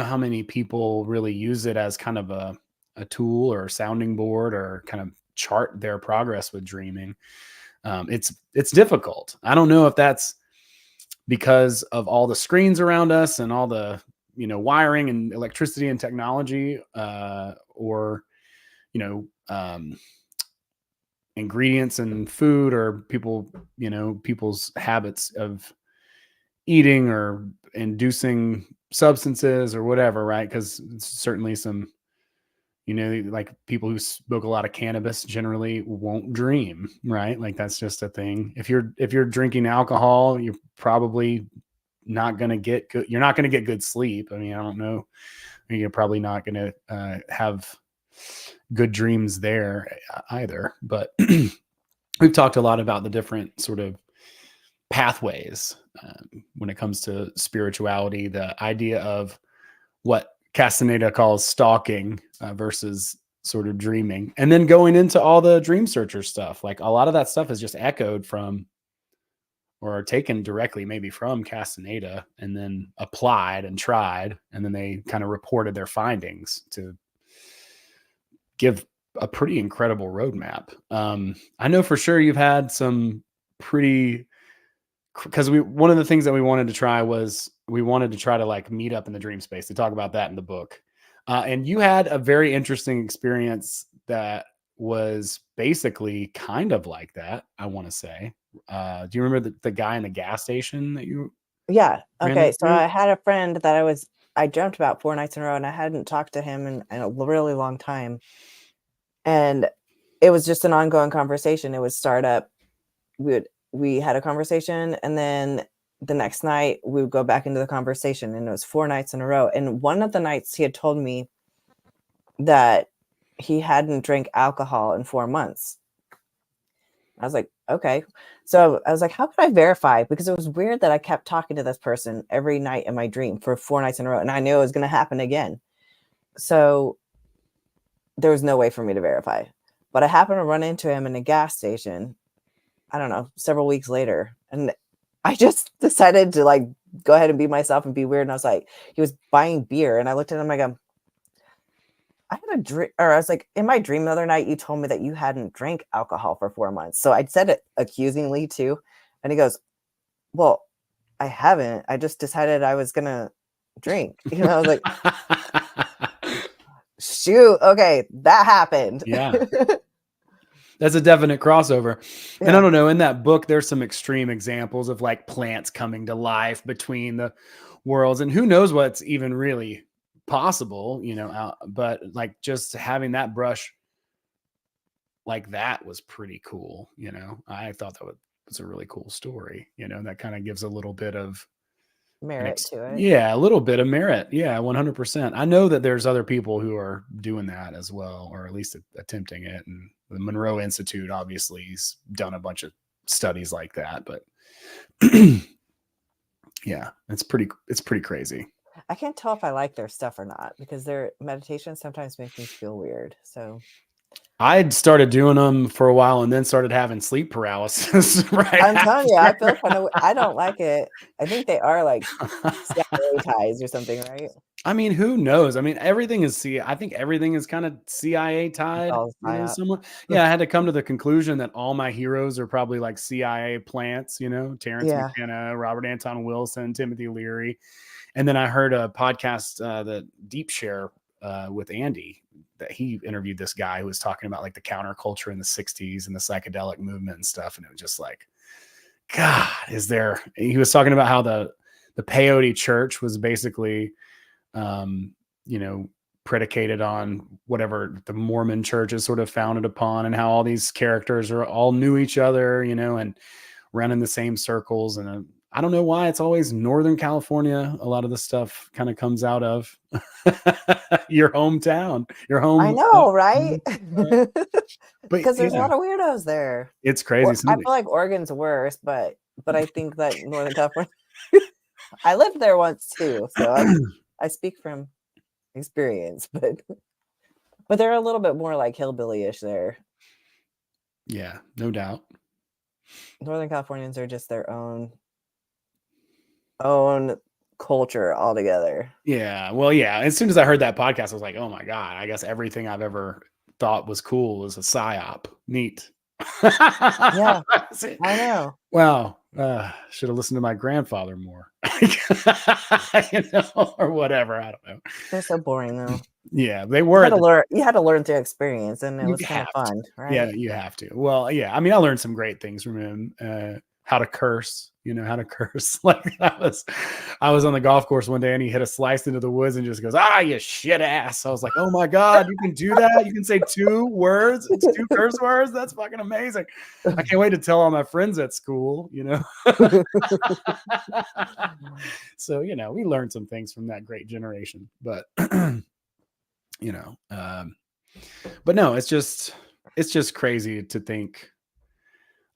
how many people really use it as kind of a tool or a sounding board or kind of chart their progress with dreaming. It's difficult. I don't know if that's because of all the screens around us and all the wiring and electricity and technology, or ingredients and food, or people's habits of eating or inducing substances or whatever, right? Because certainly some like people who smoke a lot of cannabis generally won't dream, right? Like that's just a thing. If you're drinking alcohol, you're probably not going to get good. You're not going to get good sleep. I mean, I don't know. You're probably not going to have good dreams there either. But we've talked a lot about the different sort of pathways when it comes to spirituality, the idea of what Castaneda calls stalking versus sort of dreaming, and then going into all the dream searcher stuff. Like a lot of that stuff is just echoed from or taken directly maybe from Castaneda and then applied and tried. And then they kind of reported their findings to give a pretty incredible roadmap. I know for sure you've had some pretty, because one of the things that we wanted to try was we wanted to try to like meet up in the dream space. They talk about that in the book. And you had a very interesting experience that was basically kind of like that, I want to say. Do you remember the guy in the gas station that you Yeah. ran Okay. So into? I had a friend that I dreamt about 4 nights in a row, and I hadn't talked to him in a really long time. And it was just an ongoing conversation. It would start up. We had a conversation, and then the next night we would go back into the conversation, and it was 4 nights in a row. And one of the nights he had told me that he hadn't drank alcohol in 4 months. I was like, okay. So I was like, how could I verify? Because it was weird that I kept talking to this person every night in my dream for 4 nights in a row, and I knew it was going to happen again. So there was no way for me to verify. But I happened to run into him in a gas station, I don't know, several weeks later. And I just decided to like go ahead and be myself and be weird. And I was like, he was buying beer. And I looked at him, I go, I had a drink, or I was like, in my dream the other night, you told me that you hadn't drank alcohol for 4 months. So I said it accusingly too. And he goes, well, I haven't. I just decided I was going to drink. You know, I was like, shoot, okay, that happened. Yeah. That's a definite crossover. Yeah. And I don't know, in that book, there's some extreme examples of like plants coming to life between the worlds, and who knows what's even really possible, you know, but like just having that brush like that was pretty cool. You know, I thought that was a really cool story, you know, that kind of gives a little bit of Merit to it. yeah, a little bit of merit. Yeah, 100%. I know that there's other people who are doing that as well, or at least attempting it. And the Monroe Institute, obviously, he's done a bunch of studies like that. But yeah, it's pretty crazy. I can't tell if I like their stuff or not because their meditations sometimes make me feel weird. So I'd started doing them for a while and then started having sleep paralysis. Right. I'm telling you, I feel kind of, I don't like it. I think they are like CIA ties or something, right? I mean, who knows? I mean, everything is I think everything is kind of CIA tied, All you know, psyop. somewhat. Yeah, I had to come to the conclusion that all my heroes are probably like CIA plants, you know, Terrence Yeah. McKenna, Robert Anton Wilson, Timothy Leary. And then I heard a podcast, the Deep Share with Andy, that he interviewed this guy who was talking about like the counterculture in the 60s and the psychedelic movement and stuff. And it was just like, God, he was talking about how the peyote church was basically, you know, predicated on whatever the Mormon church is sort of founded upon, and how all these characters all knew each other, you know, and ran in the same circles. And I don't know why it's always Northern California. A lot of the stuff kind of comes out of your hometown, your home. I know, right? But Because there's a yeah, lot of weirdos there. it's crazy. I feel like Oregon's worse, but I think that Northern California. I lived there once too, so I speak from experience, but they're a little bit more like hillbilly-ish there. Yeah, no doubt. Northern Californians are just their own culture altogether. Yeah, well, yeah. As soon as I heard that podcast, I was like, "Oh my God, I guess everything I've ever thought was cool is a psyop." Neat. Yeah, I know. Wow. Should have listened to my grandfather more. You know, or whatever. I don't know. They're so boring though. Yeah, they were. You had to learn through experience, and it was kind of fun, right? Yeah, you have to. Well, yeah. I mean, I learned some great things from him. How to curse, you know, how to curse. Like I was on the golf course one day and he hit a slice into the woods and just goes, "Ah, you shit ass." I was like, "Oh my God, you can do that? You can say 2 words, 2 curse words? That's fucking amazing." I can't wait to tell all my friends at school, you know. So, you know, we learned some things from that great generation, but you know, but no, it's just crazy to think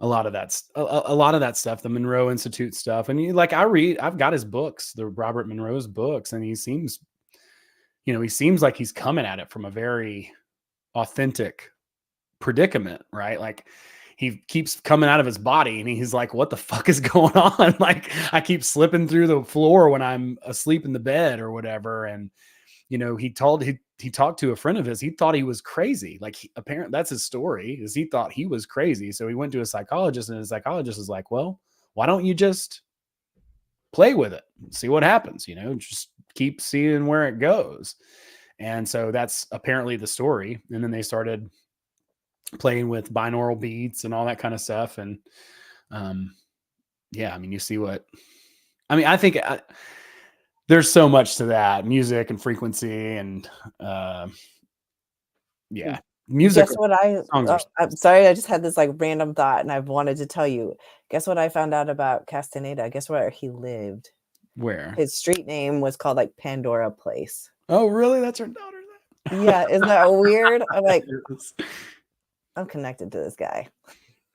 a lot of that stuff, the Monroe Institute stuff. And I've got his books, the Robert Monroe's books, and he seems like he's coming at it from a very authentic predicament, right? Like he keeps coming out of his body, and he's like, what the fuck is going on? Like, I keep slipping through the floor when I'm asleep in the bed or whatever. And, you know, he talked to a friend of his. He thought he was crazy. Like, apparently that's his story, is he thought he was crazy. So he went to a psychologist, and his psychologist is like, well, why don't you just play with it, see what happens, you know, just keep seeing where it goes. And so that's apparently the story. And then they started playing with binaural beats and all that kind of stuff. And yeah, I mean, you see what, I mean, I think there's so much to that, music and frequency and yeah, music. Guess what I'm sorry, I just had this like random thought and I've wanted to tell you. Guess what I found out about Castaneda? Guess where he lived? Where? His street name was called like Pandora Place. Oh, really? That's her daughter. Yeah, isn't that weird? I'm like, I'm connected to this guy.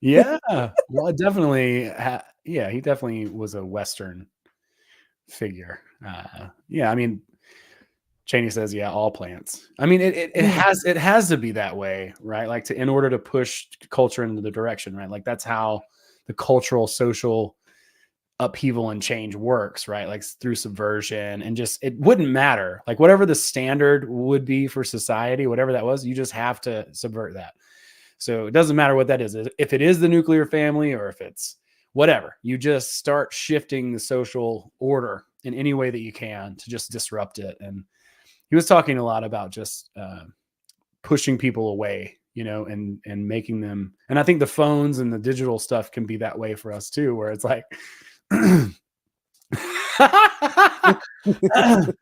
Yeah, well, definitely. Yeah, he definitely was a Western figure. Yeah, I mean, Cheney says, yeah, all plants. I mean, it has to be that way, right? Like, in order to push culture into the direction, right? Like, that's how the cultural, social upheaval and change works, right? Like, through subversion, and just, it wouldn't matter. Like, whatever the standard would be for society, whatever that was, you just have to subvert that. So it doesn't matter what that is. If it is the nuclear family or if it's whatever, you just start shifting the social order in any way that you can to just disrupt it. And he was talking a lot about just pushing people away, you know, and making them. And I think the phones and the digital stuff can be that way for us too, where it's like,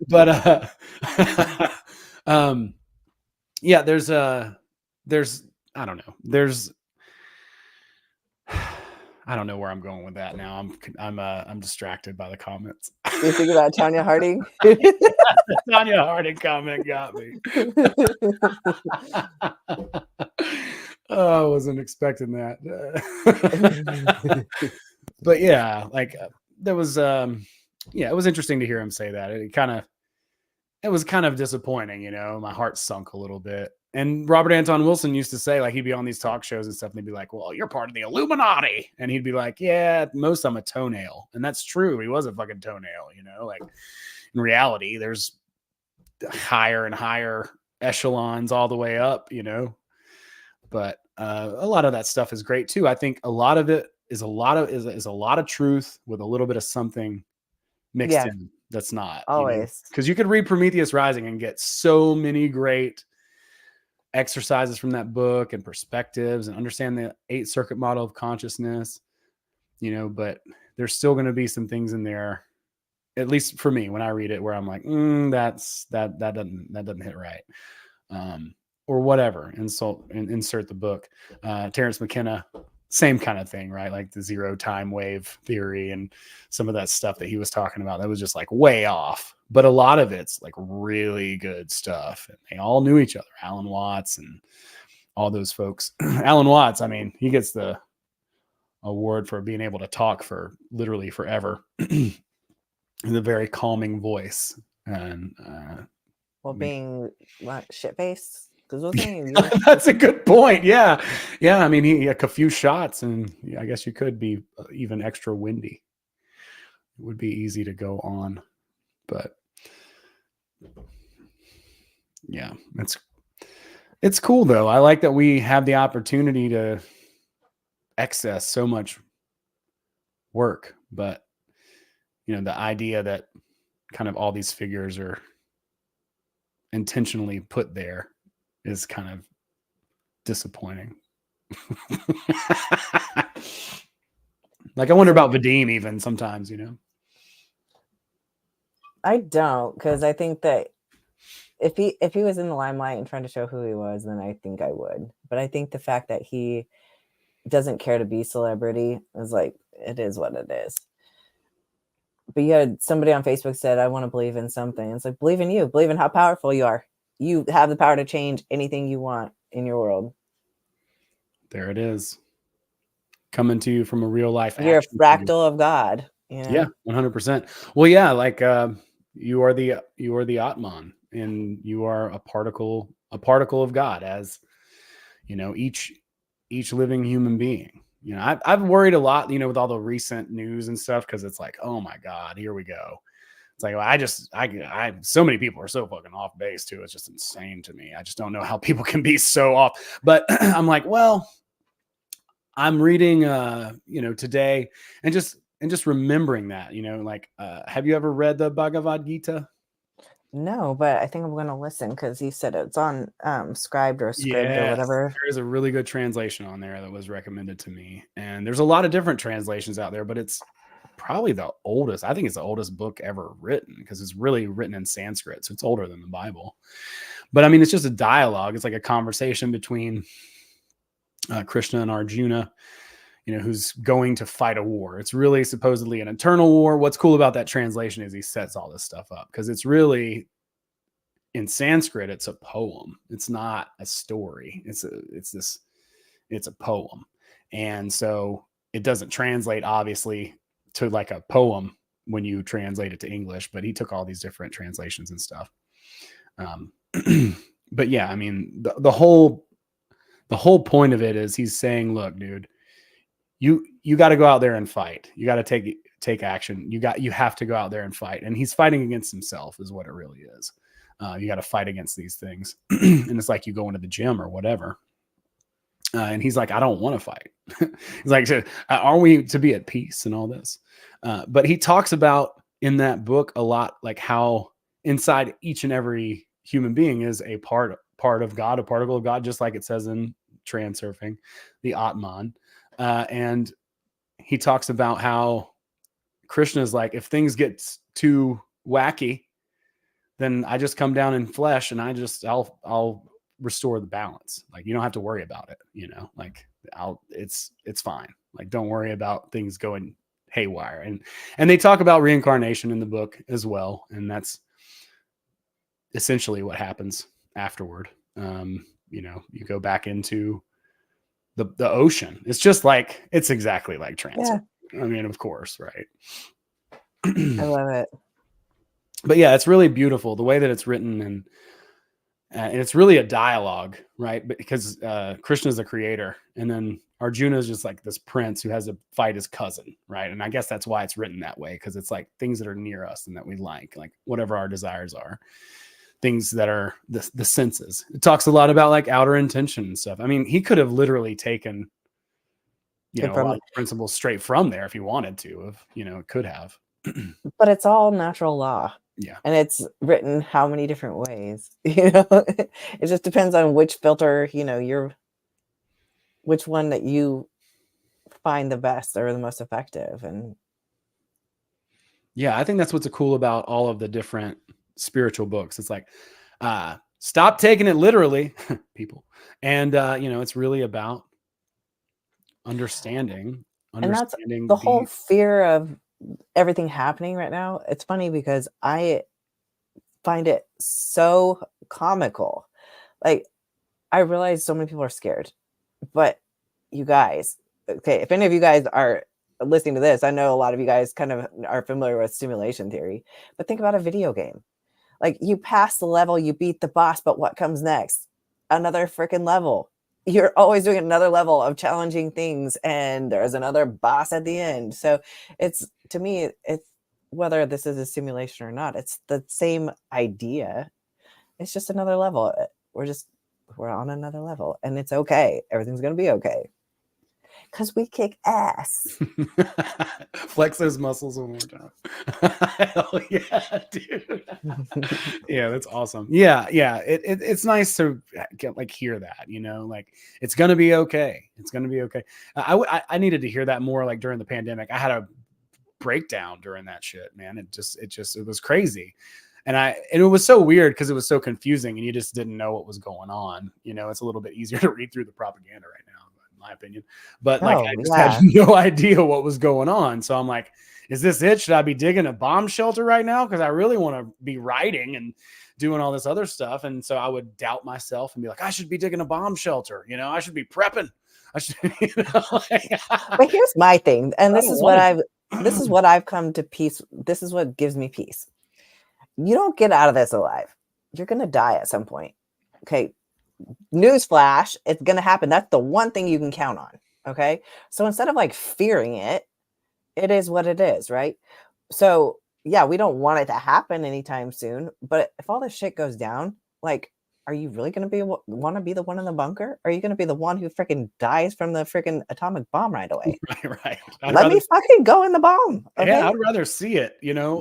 but yeah, there's I don't know. I don't know where I'm going with that now. I'm distracted by the comments. You think about Tanya Harding? Tanya Harding comment got me. Oh, I wasn't expecting that. But yeah, like there was yeah, it was interesting to hear him say that. It was kind of disappointing, you know. My heart sunk a little bit. And Robert Anton Wilson used to say, like, he'd be on these talk shows and stuff, and they'd be like, well, you're part of the Illuminati. And he'd be like, yeah, at most I'm a toenail. And that's true. He was a fucking toenail, you know. Like, in reality, there's higher and higher echelons all the way up, you know. But a lot of that stuff is great too. I think a lot of it is a lot of truth with a little bit of something mixed in that's not always, because you could read Prometheus Rising and get so many great exercises from that book and perspectives and understand the 8 circuit model of consciousness, you know, but there's still going to be some things in there, at least for me when I read it, where I'm like, that doesn't hit right. Or whatever, insert the book. Terrence McKenna, same kind of thing, right? Like the zero time wave theory and some of that stuff that he was talking about, that was just like way off. But a lot of it's like really good stuff. And they all knew each other. Alan Watts and all those folks. Alan Watts, I mean, he gets the award for being able to talk for literally forever in a very calming voice. And being what, shit-faced? That's a good point. Yeah. I mean, he had a few shots, and I guess you could be even extra windy. It would be easy to go on, but yeah, it's cool though. I like that we have the opportunity to access so much work, but you know, the idea that kind of all these figures are intentionally put there is kind of disappointing. Like, I wonder about Vadim even sometimes, you know. I don't, because I think that if he was in the limelight and trying to show who he was, then I think I would. But I think the fact that he doesn't care to be celebrity is like, it is what it is. But you had somebody on Facebook said, I want to believe in something. It's like, believe in you, believe in how powerful you are. You have the power to change anything you want in your world. There it is. Coming to you from a real life. You're a fractal of God. You know? Yeah, 100%. Well, yeah, like you are the Atman, and you are a particle of God, as you know, each each living human being. You know, I've worried a lot, you know, with all the recent news and stuff, because it's like, oh my God, here we go. It's like, well, so many people are so fucking off base too. It's just insane to me. I just don't know how people can be so off. But I'm like, well, I'm reading, you know, today and just remembering that, you know, like, have you ever read the Bhagavad Gita? No, but I think I'm going to listen because he said it's on Scribd or Scribd or Yes, whatever. there is a really good translation on there that was recommended to me. And there's a lot of different translations out there, but it's probably the oldest. I think it's the oldest book ever written because it's really written in Sanskrit. So it's older than the Bible. But I mean, it's just a dialogue. It's like a conversation between Krishna and Arjuna, you know, who's going to fight a war. It's really supposedly an eternal war. What's cool about that translation is he sets all this stuff up because it's really, in Sanskrit, it's a poem. It's not a story. It's a poem. And so it doesn't translate obviously to like a poem when you translate it to English, but he took all these different translations and stuff. But yeah, I mean, the whole point of it is he's saying, look, dude, you got to go out there and fight. You got to take action. You have to go out there and fight. And he's fighting against himself is what it really is. You got to fight against these things. And it's like you go into the gym or whatever. And he's like, I don't want to fight. He's like, are we to be at peace and all this? But he talks about in that book a lot, like how inside each and every human being is a part of God, a particle of God, just like it says in Transurfing, the Atman. And he talks about how Krishna is like, if things get too wacky, then I just come down in flesh and I'll restore the balance. Like, you don't have to worry about it, you know, like it's fine. Like, don't worry about things going haywire. And they talk about reincarnation in the book as well. And that's essentially what happens afterward. You know, you go back into the ocean. It's exactly like Transurfing. Yeah. I mean, of course, right. I love it. But yeah, it's really beautiful the way that it's written, and it's really a dialogue, right? Because Krishna is the creator, and then Arjuna is just like this prince who has to fight his cousin, right? And I guess that's why it's written that way, because it's like things that are near us and that we like whatever our desires are, things that are the senses. It talks a lot about like outer intention and stuff. I mean, he could have literally taken, you know, a lot of principles straight from there if he wanted to. Could have. But it's all natural law. Yeah. And it's written how many different ways, you know, it just depends on which filter, you know, which one that you find the best or the most effective. And yeah, I think that's what's cool about all of the different spiritual books. It's like, stop taking it literally, people. And, you know, it's really about understanding. And that's the whole fear of everything happening right now. It's funny because I find it so comical. Like, I realize so many people are scared, but you guys, okay, if any of you guys are listening to this, I know a lot of you guys kind of are familiar with simulation theory, but think about a video game. Like, you pass the level, you beat the boss, but what comes next? Another freaking level. You're always doing another level of challenging things, and there's another boss at the end. So it's, to me, it's, whether this is a simulation or not, it's the same idea. It's just another level. We're on another level, and it's okay. Everything's going to be okay. Because we kick ass. Flex those muscles one more time. Hell yeah, dude. Yeah, that's awesome. Yeah. It's nice to get hear that, you know, like, it's gonna be okay. It's gonna be okay. I needed to hear that more, like, during the pandemic. I had a breakdown during that shit, man. It was crazy. And it was so weird because it was so confusing and you just didn't know what was going on. You know, it's a little bit easier to read through the propaganda right now, my opinion, but I just had no idea what was going on. So I'm like, is this it? Should I be digging a bomb shelter right now? Because I really want to be writing and doing all this other stuff. And so I would doubt myself and be like, I should be digging a bomb shelter. You know, I should be prepping. I should, you know, but here's my thing. And this is what I've come to peace. This is what gives me peace. You don't get out of this alive. You're going to die at some point. Okay. newsflash, it's going to happen. That's the one thing you can count on. Okay. So instead of like fearing it, it is what it is. Right. So yeah, we don't want it to happen anytime soon, but if all this shit goes down, like, are you really going to want to be the one in the bunker? Are you going to be the one who freaking dies from the freaking atomic bomb right away? Right. Let me fucking go in the bomb. Okay. Yeah, I'd rather see it,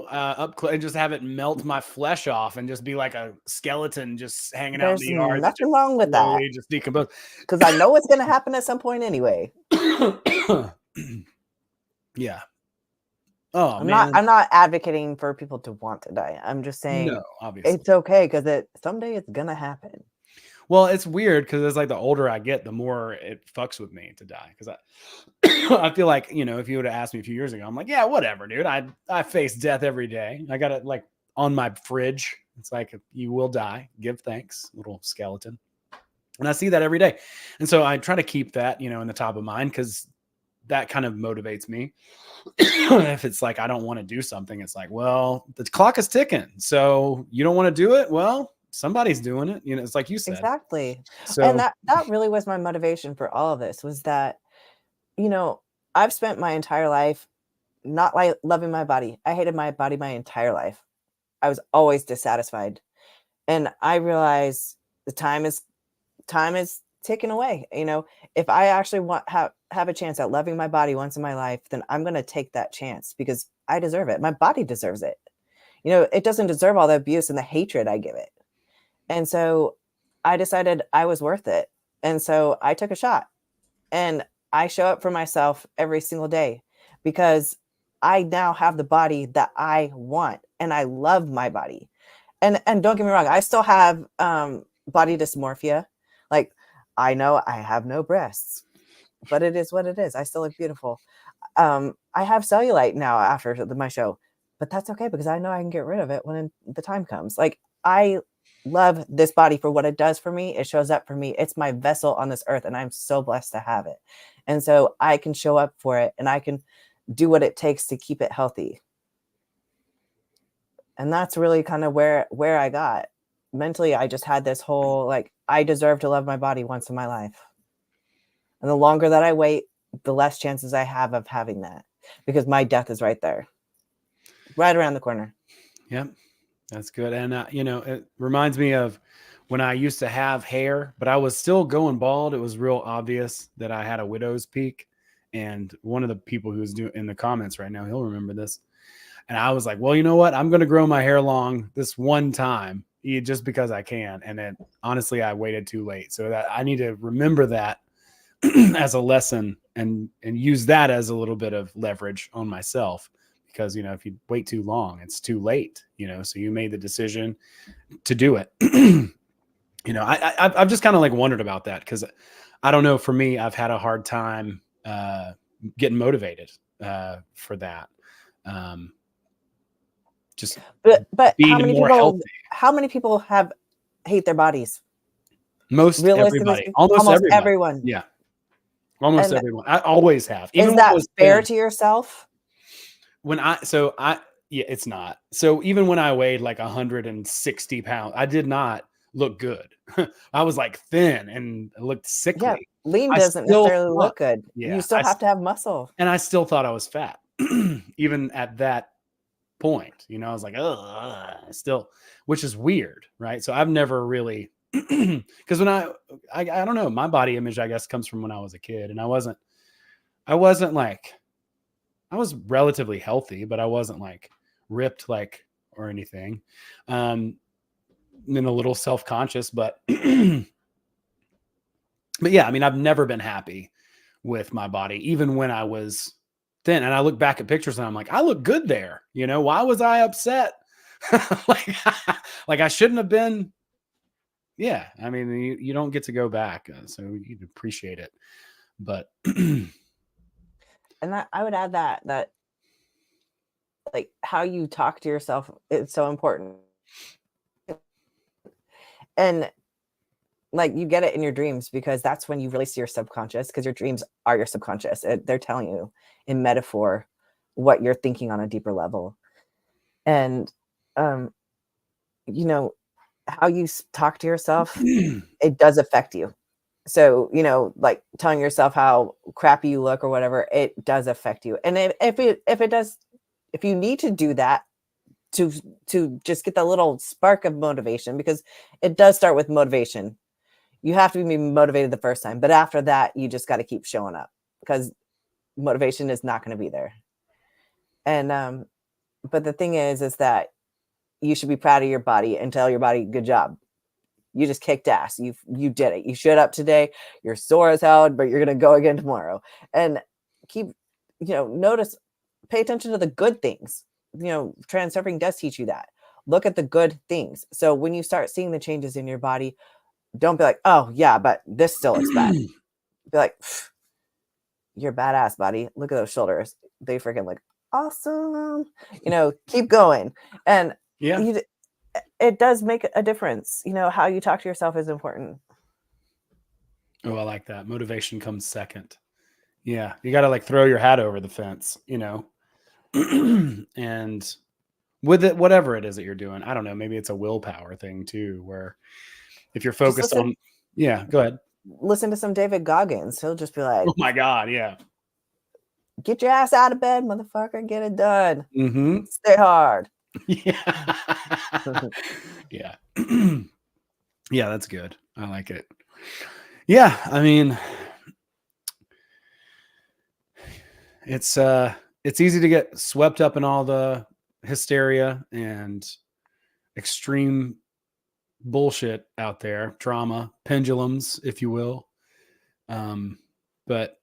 up close and just have it melt my flesh off and just be like a skeleton just hanging out in There's the yard. nothing wrong with that. Just decompose. Because I know it's going to happen at some point anyway. Yeah. Oh, I'm man. not advocating for people to want to die. I'm just saying No, obviously. it's okay because someday it's gonna happen. Well, it's weird because it's like the older I get, the more it fucks with me to die. Because I feel like, if you would have asked me a few years ago, I'm like, yeah, whatever, dude. I face death every day. I got it like on my fridge. It's like, you will die. Give thanks, little skeleton. And I see that every day. And so I try to keep that, in the top of mind because that kind of motivates me. If it's like, I don't want to do something, it's like, well, the clock is ticking. So you don't want to do it. Well, somebody's doing it. It's like you said. Exactly. So, and that really was my motivation for all of this was that, I've spent my entire life not like loving my body. I hated my body my entire life. I was always dissatisfied. And I realized the time is ticking away. If I actually have a chance at loving my body once in my life, then I'm going to take that chance because I deserve it. My body deserves it. It doesn't deserve all the abuse and the hatred I give it. And so I decided I was worth it. And so I took a shot and I show up for myself every single day because I now have the body that I want and I love my body. And don't get me wrong, I still have body dysmorphia. Like, I know I have no breasts, but it is what it is. I still look beautiful. I have cellulite now after my show, but that's okay because I know I can get rid of it when the time comes. Like, I love this body for what it does for me. It shows up for me. It's my vessel on this earth, and I'm so blessed to have it. And so I can show up for it, and I can do what it takes to keep it healthy. And that's really kind of where I got. Mentally, I just had this whole, like, I deserve to love my body once in my life. And the longer that I wait, the less chances I have of having that because my death is right there, right around the corner. Yep. That's good. And, it reminds me of when I used to have hair, but I was still going bald. It was real obvious that I had a widow's peak. And one of the people who's in the comments right now, he'll remember this. And I was like, well, you know what? I'm going to grow my hair long this one time just because I can. And then honestly, I waited too late. So that I need to remember that as a lesson and use that as a little bit of leverage on myself. Because, if you wait too long, it's too late, so you made the decision to do it. I've just kind of like wondered about that because I don't know, for me, I've had a hard time getting motivated for that. But being how many people hate their bodies? Most everybody, almost everyone. Yeah. Almost everyone. I always have. Even is that fair to yourself? It's not. So even when I weighed like 160 pounds, I did not look good. I was like thin and looked sickly. Yeah, lean doesn't necessarily look good. Yeah, you still have to have muscle. And I still thought I was fat, even at that point. I was like, still, which is weird, right? So I've never really, because when I don't know, my body image, I guess, comes from when I was a kid, and I wasn't like. I was relatively healthy, but I wasn't like ripped or anything. And a little self-conscious, but yeah, I mean, I've never been happy with my body, even when I was thin. And I look back at pictures and I'm like, I look good there. Why was I upset? like I shouldn't have been. Yeah. I mean, you don't get to go back. So you appreciate it, but and I would add that like how you talk to yourself is so important. And like you get it in your dreams because that's when you release your subconscious, because your dreams are your subconscious. They're telling you in metaphor what you're thinking on a deeper level. And how you talk to yourself, it does affect you. So, like telling yourself how crappy you look or whatever, it does affect you. And if you need to do that to just get that little spark of motivation, because it does start with motivation. You have to be motivated the first time, but after that, you just got to keep showing up, because motivation is not going to be there. And but the thing is that you should be proud of your body and tell your body, good job. You just kicked ass. You did it. You showed up today. You're sore as hell, but you're going to go again tomorrow. And keep, notice, pay attention to the good things. Transurfing does teach you that. Look at the good things. So when you start seeing the changes in your body, don't be like, oh yeah, but this still looks bad. Be like, you're badass, buddy. Look at those shoulders. They freaking look awesome. Keep going. And yeah, it does make a difference. How you talk to yourself is important. Oh, I like that. Motivation comes second. Yeah. You got to like throw your hat over the fence, and with it, whatever it is that you're doing, I don't know, maybe it's a willpower thing too, where if you're focused on, go ahead. Listen to some David Goggins. He'll just be like, oh my God. Yeah. Get your ass out of bed, motherfucker. Get it done. Mm-hmm. Stay hard. Yeah. Yeah. Yeah, that's good. I like it. Yeah. I mean, it's easy to get swept up in all the hysteria and extreme bullshit out there, drama, pendulums, if you will. But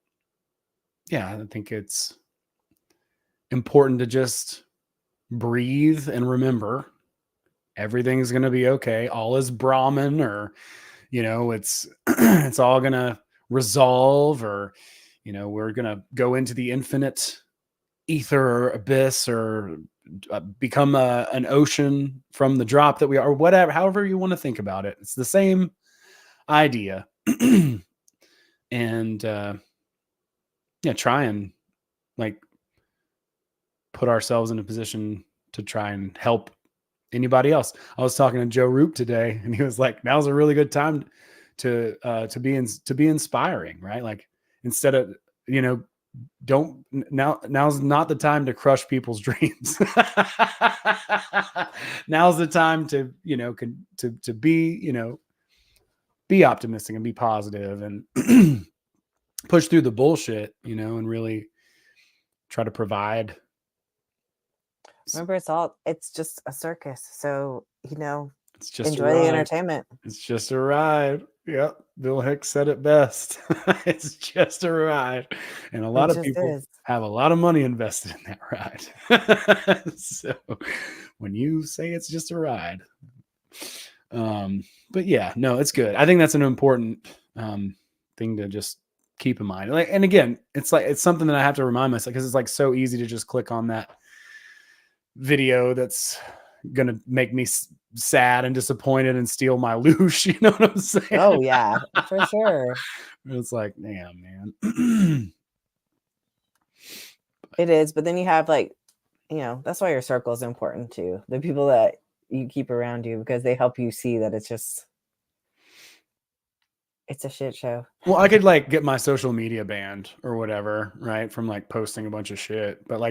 yeah, I think it's important to just breathe and remember everything's going to be okay. All is Brahman, or, it's, it's all going to resolve, or, we're going to go into the infinite ether or abyss, or become an ocean from the drop that we are, or whatever, however you want to think about it. It's the same idea. And try and like put ourselves in a position to try and help anybody else. I was talking to Joe Roop today, and he was like, now's a really good time to be inspiring, right? Like, instead of, now's not the time to crush people's dreams. Now's the time to, to be, be optimistic and be positive and push through the bullshit, and really try to provide. Remember, it's just a circus. So, it's just enjoy the entertainment. It's just a ride. Yep. Bill Hicks said it best. It's just a ride. And a lot of people have a lot of money invested in that ride. So when you say it's just a ride, but yeah, no, it's good. I think that's an important thing to just keep in mind. Like, and again, it's something that I have to remind myself, because it's like so easy to just click on that video that's gonna make me sad and disappointed and steal my loosh. You know what I'm saying? Oh yeah, for sure. It's like, damn, man. It is, but then you have that's why your circle is important too. The people that you keep around you, because they help you see that it's a shit show. Well, I could get my social media banned or whatever, right? From posting a bunch of shit, but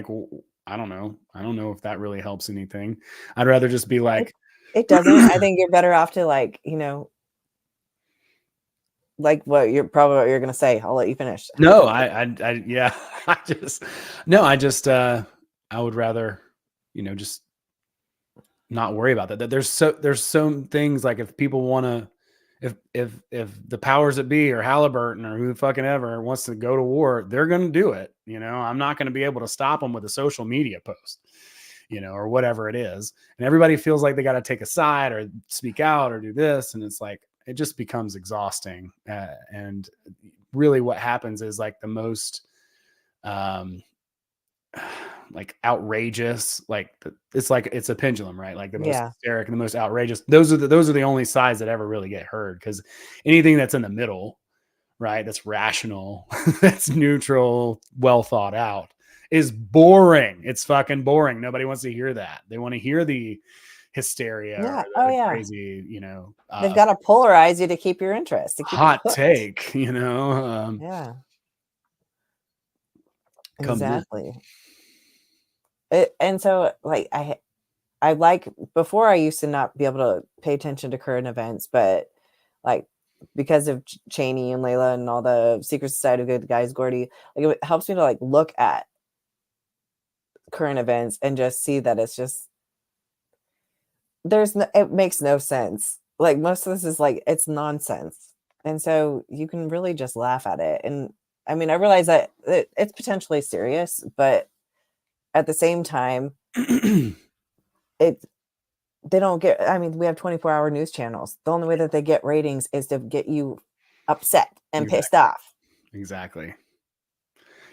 I don't know. I don't know if that really helps anything. I'd rather just be like, it doesn't. I think you're better off to what you're going to say. I'll let you finish. No, yeah. I would rather, just not worry about that. There's some things, like if people want to, if the powers that be, or Halliburton, or who the fucking ever wants to go to war, they're going to do it. I'm not going to be able to stop them with a social media post, or whatever it is. And everybody feels like they got to take a side or speak out or do this. And it's like, it just becomes exhausting. And really what happens is the most, outrageous, it's a pendulum, right? The most hysteric and the most outrageous, those are the only sides that ever really get heard, because anything that's in the middle, right, that's rational, that's neutral, well thought out, is boring. It's fucking boring. Nobody wants to hear that. They want to hear the hysteria or Yeah. Oh the yeah. crazy, They've got to polarize you to keep your interest, to keep you hot hooked. take, Yeah. comes in. Exactly. And so like I like, before I used to not be able to pay attention to current events, but like because of Cheney and Layla and all the Secret Society of Good Guys, Gordy, like it helps me to like look at current events and just see that it's just it makes no sense. Like most of this is like it's nonsense, and so you can really just laugh at it. And I mean, I realize that it's potentially serious, but at the same time, it they don't get, I mean, we have 24-hour news channels. The only way that they get ratings is to get you upset and pissed off. Exactly.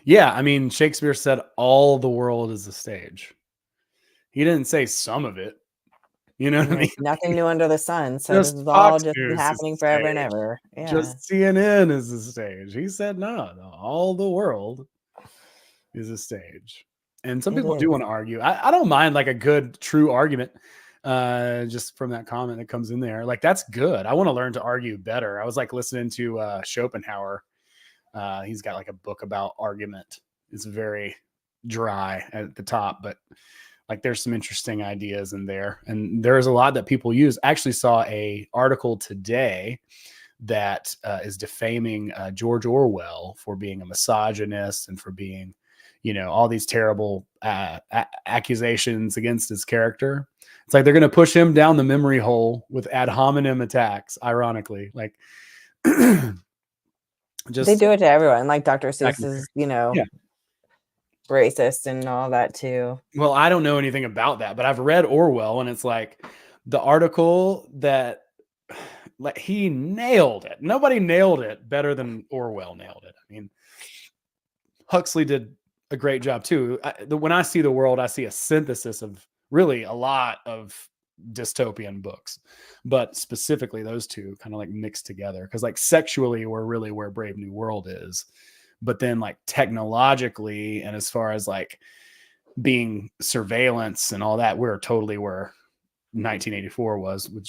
Yeah, I mean, Shakespeare said all the world is a stage. He didn't say some of it. You know what I mean? Nothing new under the sun. So this Just has all Fox just been News is happening the forever and stage. ever. Yeah. Just CNN is the stage. He said, no, all the world is a stage. And some people do want to argue. I don't mind like a good, true argument. Just from that comment that comes in there. Like, that's good. I want to learn to argue better. I was like listening to Schopenhauer. He's got like a book about argument. It's very dry at the top, but like there's some interesting ideas in there. And there's a lot that people use. I actually saw a article today that is defaming George Orwell for being a misogynist and for being, all these terrible accusations against his character. It's like they're going to push him down the memory hole with ad hominem attacks, ironically. Like, they do it to everyone. Like Dr. Seuss is, yeah. racist and all that too. Well, I don't know anything about that, but I've read Orwell, and it's like the article that like he nailed it. Nobody nailed it better than Orwell nailed it. I mean, Huxley did a great job too. When I see the world, I see a synthesis of really a lot of dystopian books, but specifically those two kind of like mixed together. Because like sexually, we're really where Brave New World is, but then like technologically and as far as like being surveillance and all that, we're totally where 1984 was with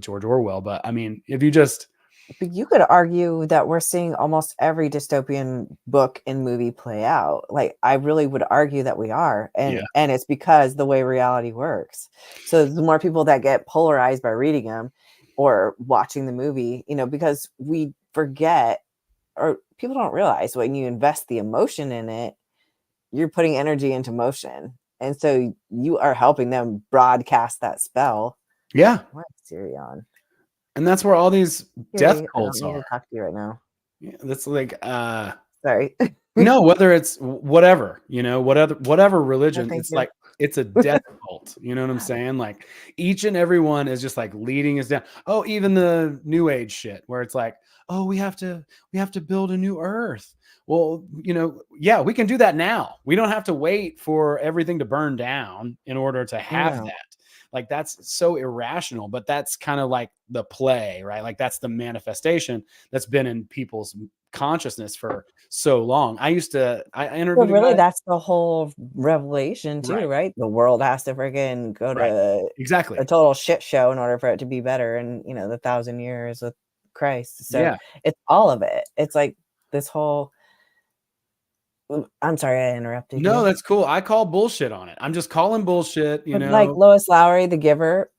George Orwell. But I mean, if you just, but you could argue that we're seeing almost every dystopian book and movie play out. Like I really would argue that we are, and it's because the way reality works. So the more people that get polarized by reading them or watching the movie, because we forget, or people don't realize, when you invest the emotion in it, you're putting energy into motion. And so you are helping them broadcast that spell. Yeah. What Siri on? And that's where all these death cults I don't need are. to talk to you right now. Yeah, that's like sorry. No, whether it's whatever, whatever religion, it's like it's a death cult. You know what I'm saying? Like each and every one is just like leading us down. Oh, even the new age shit where it's like, oh, we have to build a new earth. Well, yeah, we can do that now. We don't have to wait for everything to burn down in order to have that. Like that's so irrational, but that's kind of like the play, right? Like that's the manifestation that's been in people's consciousness for so long. I interviewed really that's the whole revelation too, right? The world has to friggin' go to exactly a total shit show in order for it to be better. And the 1,000 years with Christ. So it's all of it. It's like this whole, I'm sorry I interrupted you. No, that's cool. I call bullshit on it. I'm just calling bullshit, Like Lois Lowry, The Giver,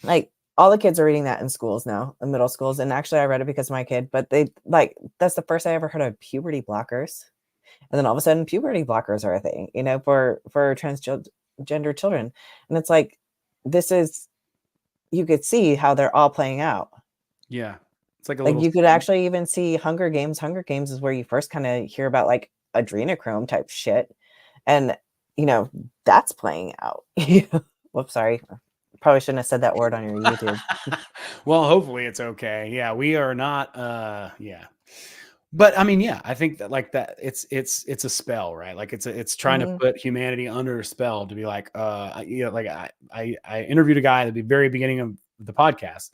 like all the kids are reading that in schools now, in middle schools. And actually I read it because of my kid, but they like, that's the first I ever heard of puberty blockers. And then all of a sudden puberty blockers are a thing, for transgender children. And it's like, you could see how they're all playing out. Yeah. It's like you could actually even see Hunger Games. Hunger Games is where you first kind of hear about like adrenochrome type shit. And, that's playing out. Whoops, sorry. Probably shouldn't have said that word on your YouTube. Well, hopefully it's okay. Yeah, we are not, yeah. But I mean, yeah, I think that like that it's a spell, right? Like it's trying to put humanity under a spell to be like, like I interviewed a guy at the very beginning of the podcast.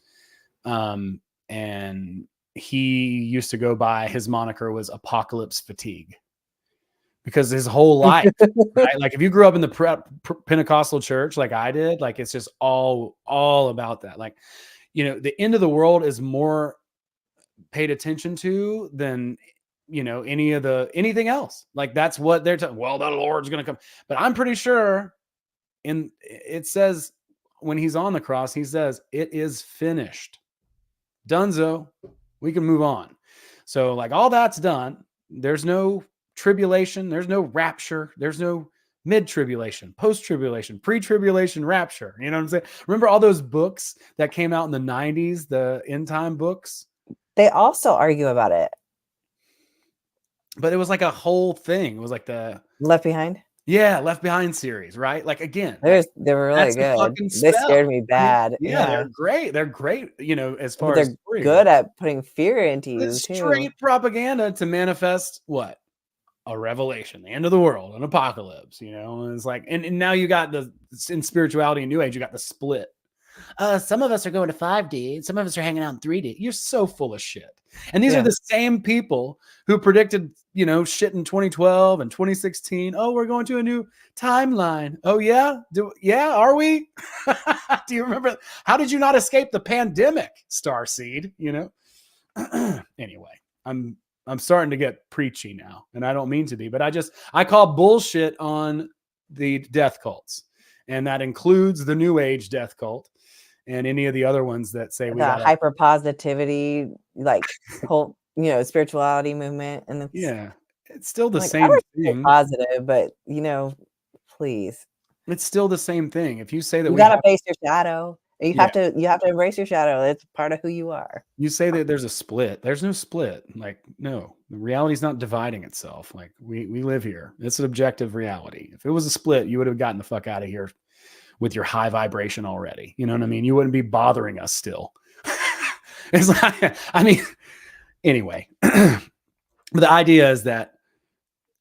And he used to go by, his moniker was Apocalypse Fatigue, because his whole life, right? Like if you grew up in the Pentecostal church, like I did, like it's just all about that. Like, you know, the end of the world is more paid attention to than, you know, anything else. Like that's what they're talking. Well, the Lord's going to come, but I'm pretty sure it says when he's on the cross, he says, it is finished. Dunzo. We can move on. So like all that's done. There's no tribulation. There's no rapture. There's no mid-tribulation, post-tribulation, pre-tribulation, rapture. You know what I'm saying? Remember all those books that came out in the 90s, the end time books? They also argue about it. But it was like a whole thing. It was like the Left Behind. Yeah, Left Behind series, right? Like again, they were really good. They scared me bad. I mean, yeah, they're great. They're great, you know, as far as they're good at putting fear into you too. Straight propaganda to manifest what? A revelation, the end of the world, an apocalypse, you know. And it's like, and now you got in spirituality and New Age, you got the split. Some of us are going to 5D, some of us are hanging out in 3D. You're so full of shit. And these are the same people who predicted, you know, shit in 2012 and 2016. Oh, we're going to a new timeline. Oh yeah, are we? Do you remember? How did you not escape the pandemic, Starseed? You know. Anyway, I'm starting to get preachy now, and I don't mean to be, but I call bullshit on the death cults, and that includes the New Age death cult and any of the other ones that say we got hyper positivity, like whole, you know, spirituality movement. And it's still the same thing. Positive, but you know, please, it's still the same thing. If you say that you gotta face your shadow, you have to embrace your shadow. It's part of who you are. You say that there's a split. There's no split. Like, no, the reality's not dividing itself. Like we live here. It's an objective reality. If it was a split, you would have gotten the fuck out of here with your high vibration already. You know what I mean? You wouldn't be bothering us still. It's like, I mean, anyway, but the idea is that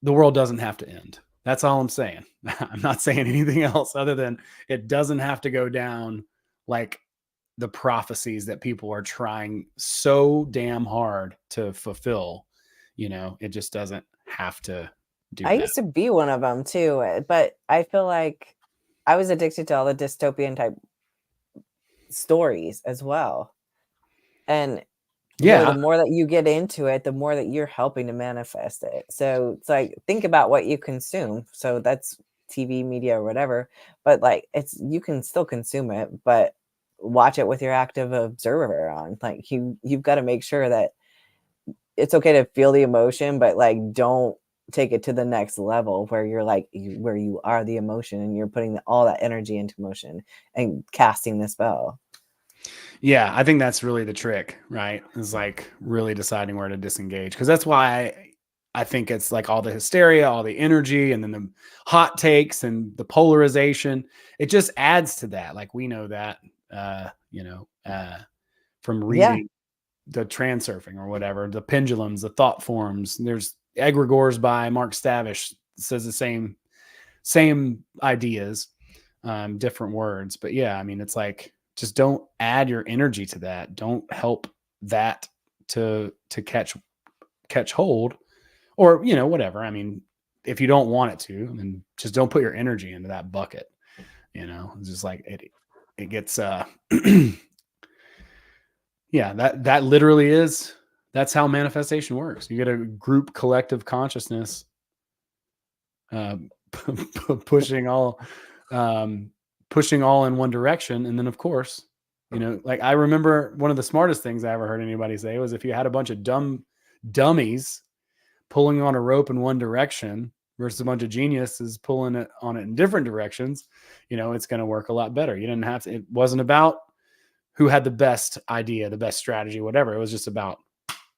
the world doesn't have to end. That's all I'm saying. I'm not saying anything else other than it doesn't have to go down like the prophecies that people are trying so damn hard to fulfill. You know, it just doesn't have to do I that. used to be one of them too, but I feel like I was addicted to all the dystopian type stories as well. And the more that you get into it, the more that you're helping to manifest it. So it's like, think about what you consume. So that's TV, media, or whatever, but like you can still consume it, but watch it with your active observer on. Like you've got to make sure that it's okay to feel the emotion, but like, don't take it to the next level where you're like, where you are the emotion and you're putting all that energy into motion and casting the spell. Yeah, I think that's really the trick, right? Is like really deciding where to disengage. Because that's why I think it's like all the hysteria, all the energy, and then the hot takes and the polarization. It just adds to that. Like we know that, from reading the Transurfing or whatever, the pendulums, the thought forms. There's egregores by Mark Stavish says the same ideas, different words. But yeah, I mean, it's like, just don't add your energy to that. Don't help that to catch hold, or, you know, whatever. I mean, if you don't want it to, then just don't put your energy into that bucket. You know, it's just like it gets, yeah, that literally is, that's how manifestation works. You get a group collective consciousness, pushing all in one direction. And then of course, you know, like I remember one of the smartest things I ever heard anybody say was, if you had a bunch of dummies pulling on a rope in one direction versus a bunch of geniuses pulling it on it in different directions, you know, it's going to work a lot better. You didn't have to, it wasn't about who had the best idea, the best strategy, whatever. It was just about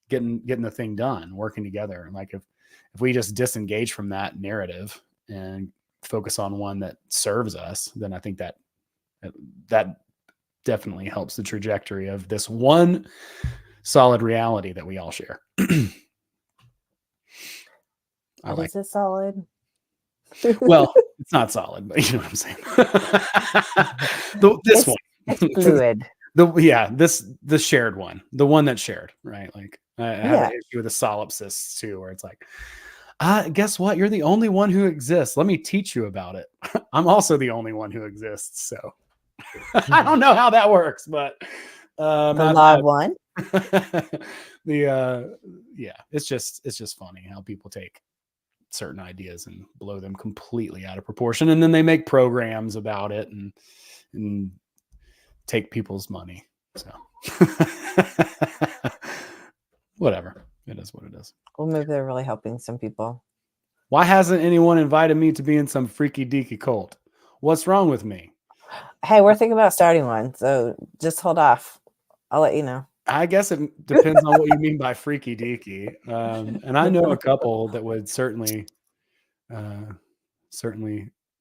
getting the thing done, working together. And like, if we just disengage from that narrative and focus on one that serves us, then I think that definitely helps the trajectory of this one solid reality that we all share. Is it solid? Well, it's not solid, but you know what I'm saying. This one, it's fluid. The shared one, the one that's shared, right? Like I have an issue with the solipsists too, where it's like, Guess what? You're the only one who exists. Let me teach you about it. I'm also the only one who exists. So I don't know how that works, but The law of one. Yeah, it's just funny how people take certain ideas and blow them completely out of proportion, and then they make programs about it and take people's money. So whatever, it is what it is. Well, maybe they're really helping some people. Why hasn't anyone invited me to be in some freaky deaky cult? What's wrong with me? Hey, we're thinking about starting one, so just hold off. I'll let you know. I guess it depends on what you mean by freaky deaky. And I know a couple that would certainly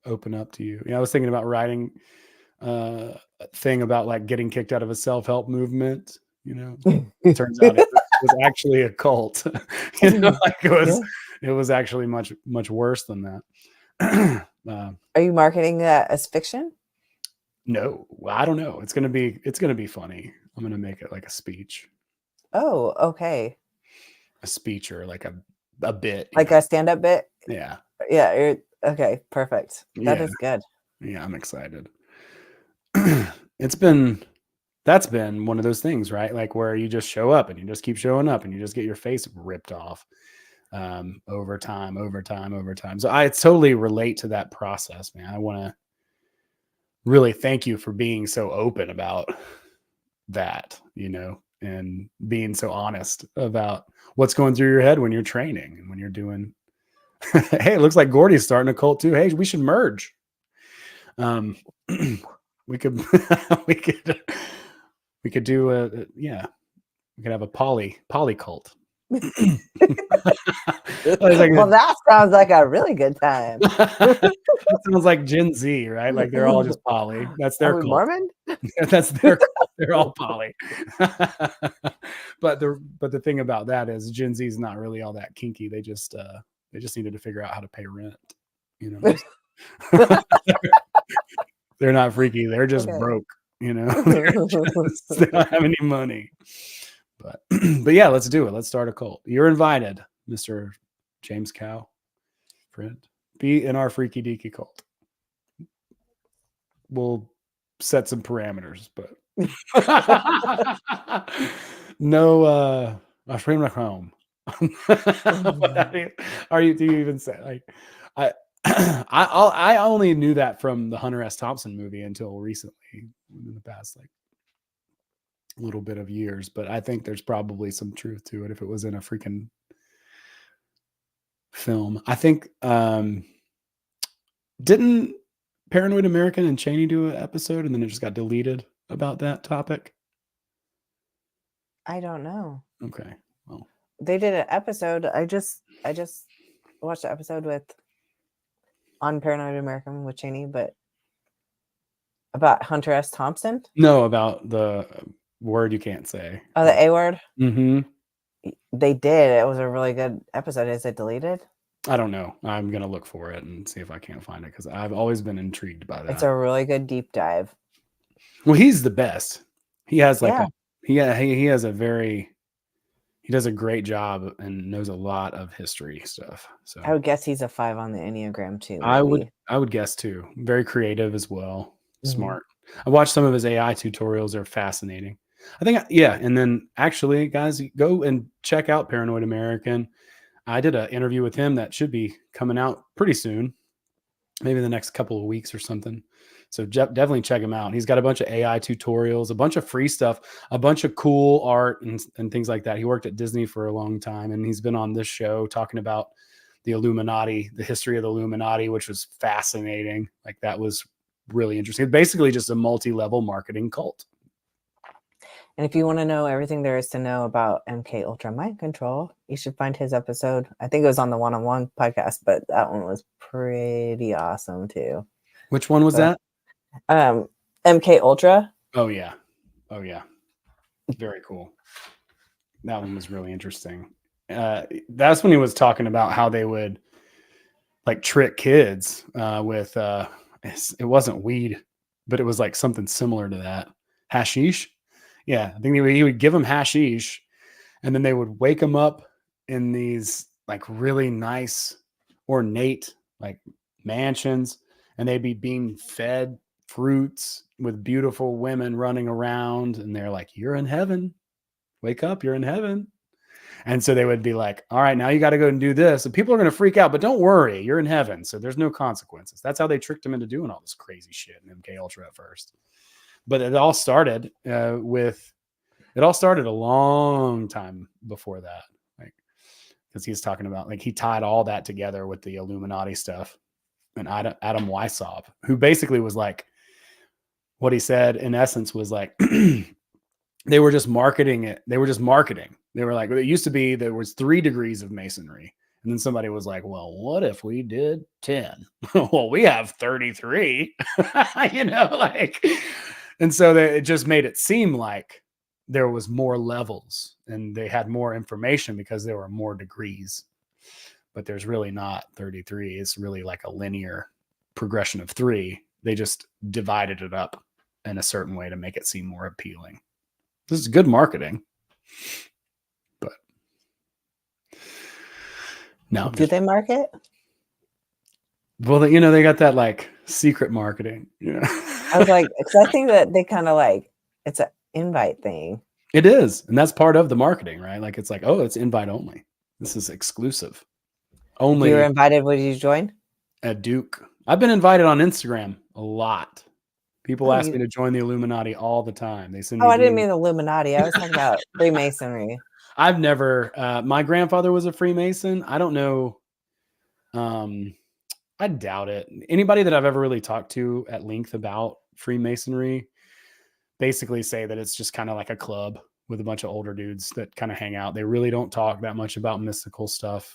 open up to you. I was thinking about writing a thing about like getting kicked out of a self-help movement. It turns out it was actually a cult. Like it was actually much worse than that. Are you marketing that as fiction? No, I don't know. It's gonna be funny. I'm gonna make it like a speech. Oh, okay. A speech or like a bit, like a stand-up bit. Yeah. Okay, perfect. That is good. Yeah, I'm excited. That's been one of those things, right? Like where you just show up and you just keep showing up and you just get your face ripped off over time. So I totally relate to that process, man. I want to really thank you for being so open about that, and being so honest about what's going through your head when you're training and when you're doing. Hey, it looks like Gordy's starting a cult too. Hey, we should merge. We could we could do we could have a poly cult. Well, that sounds like a really good time. It sounds like Gen Z, right? Like they're all just poly. That's their cult. Mormon? That's their cult. They're all poly. But the thing about that is Gen Z is not really all that kinky. They just needed to figure out how to pay rent. They're not freaky. They're just broke. They don't have any money. But yeah, let's do it. Let's start a cult. You're invited, Mr. James Cow, friend. Be in our freaky deaky cult. We'll set some parameters, but no I frame like home. Do you even say like I only knew that from the Hunter S. Thompson movie until recently, in the past like little bit of years, but I think there's probably some truth to it if it was in a freaking film. I think didn't Paranoid American and Cheney do an episode and then it just got deleted about that topic? I don't know. Okay. Well, they did an episode. I just watched the episode on Paranoid American with Cheney, but about Hunter S. Thompson? No, about the word you can't say. Oh, the A word? Mm-hmm. They did. It was a really good episode. Is it deleted? I don't know. I'm going to look for it and see if I can't find it because I've always been intrigued by that. It's a really good deep dive. Well, he's the best. He has he does a great job and knows a lot of history stuff. So I would guess he's a 5 on the Enneagram too. Maybe. I would guess too. Very creative as well. Smart. I watched some of his AI tutorials. They're fascinating. I think, and then actually, guys, go and check out Paranoid American. I did an interview with him that should be coming out pretty soon, maybe the next couple of weeks or something. So definitely check him out. He's got a bunch of AI tutorials, a bunch of free stuff, a bunch of cool art and things like that. He worked at Disney for a long time, and he's been on this show talking about the Illuminati, the history of the Illuminati, which was fascinating. Like that was really interesting. Basically just a multi-level marketing cult. And if you want to know everything there is to know about MK Ultra Mind Control, you should find his episode. I think it was on the One-on-One podcast, but that one was pretty awesome too. Which one was that? MK Ultra. Oh yeah. Very cool. That one was really interesting. That's when he was talking about how they would like trick kids with it wasn't weed, but it was like something similar to that. Hashish. Yeah, I think he would give them hashish, and then they would wake them up in these like really nice, ornate, like mansions, and they'd be being fed fruits with beautiful women running around, and they're like, "You're in heaven. Wake up, you're in heaven." And so they would be like, "All right, now you got to go and do this." And people are going to freak out, but don't worry, you're in heaven. So there's no consequences. That's how they tricked him into doing all this crazy shit in MK Ultra at first. But it all started a long time before that. Like, because he's talking about, like, he tied all that together with the Illuminati stuff. And Adam Weishaupt, who basically was like, what he said in essence was like, they were just marketing it. They were just marketing. They were like, it used to be there was 3 degrees of masonry. And then somebody was like, well, what if we did 10? Well, we have 33, like, and so it just made it seem like there was more levels and they had more information because there were more degrees, but there's really not 33. It's really like a linear progression of 3. They just divided it up in a certain way to make it seem more appealing. This is good marketing, but no. Do they market? Well, they got that like secret marketing. I was like, because I think that they kind of like, it's an invite thing. It is, and that's part of the marketing, right? Like, it's like, oh, it's invite only. This is exclusive. Only. You were invited. Would you join? At Duke. I've been invited on Instagram a lot. People ask me to join the Illuminati all the time. They send me. Oh, I didn't mean the Illuminati. I was talking about Freemasonry. I've never. My grandfather was a Freemason. I don't know. I doubt it. Anybody that I've ever really talked to at length about Freemasonry basically say that it's just kind of like a club with a bunch of older dudes that kind of hang out. They really don't talk that much about mystical stuff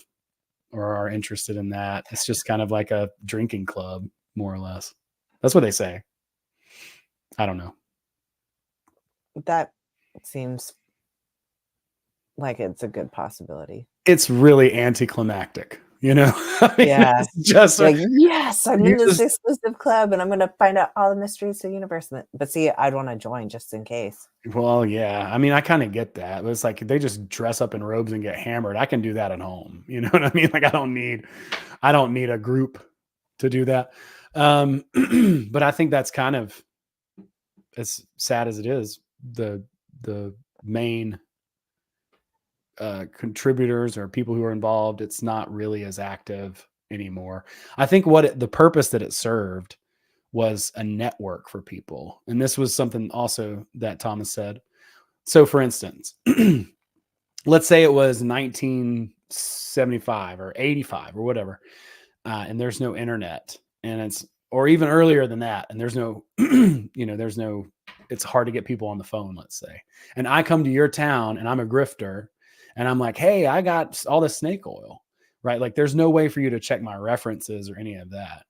or are interested in that. It's just kind of like a drinking club, more or less. That's what they say. I don't know. That seems like it's a good possibility. It's really anticlimactic, I mean, yeah. It's just like, yes, I'm in this exclusive club and I'm going to find out all the mysteries of the universe. But see, I'd want to join just in case. Well, yeah. I mean, I kind of get that. But it's like they just dress up in robes and get hammered. I can do that at home. You know what I mean? Like, I don't need a group to do that. But I think that's kind of, as sad as it is, the main contributors or people who are involved, it's not really as active anymore. I think the purpose that it served was a network for people. And this was something also that Thomas said. So for instance, let's say it was 1975 or 85 or whatever, and there's no internet, and or even earlier than that, and there's no, it's hard to get people on the phone, let's say. And I come to your town and I'm a grifter and I'm like, hey, I got all this snake oil, right? Like, there's no way for you to check my references or any of that.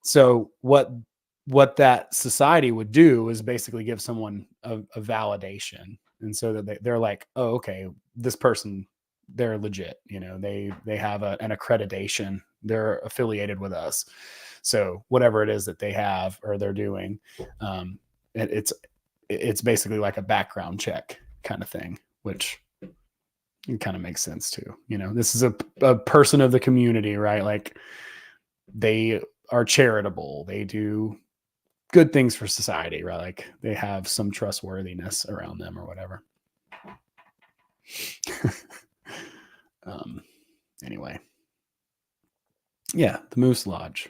So what that society would do is basically give someone a validation. And so that they're like, oh, okay, this person, they're legit. They have an accreditation. They're affiliated with us. So whatever it is that they have or they're doing, it's basically like a background check kind of thing, which it kind of makes sense too. This is a person of the community, right? Like, they are charitable. They do good things for society, right? Like, they have some trustworthiness around them or whatever. Anyway. Yeah, the Moose Lodge.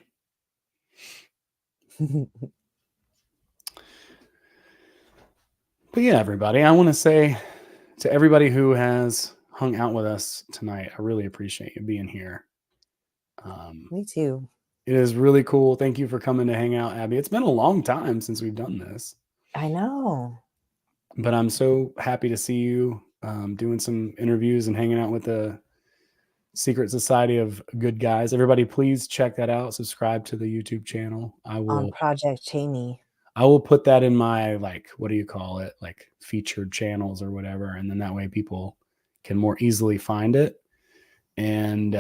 But yeah, everybody, I want to say to everybody who has hung out with us tonight, I really appreciate you being here. Me too. It is really cool. Thank you for coming to hang out, Abbie. It's been a long time since we've done this. I know. But I'm so happy to see you doing some interviews and hanging out with the Secret Society of Good Guys. Everybody, please check that out. Subscribe to the YouTube channel. I will on Project Cheney. I will put that in my, like, what do you call it? Like, featured channels or whatever. And then that way people can more easily find it. And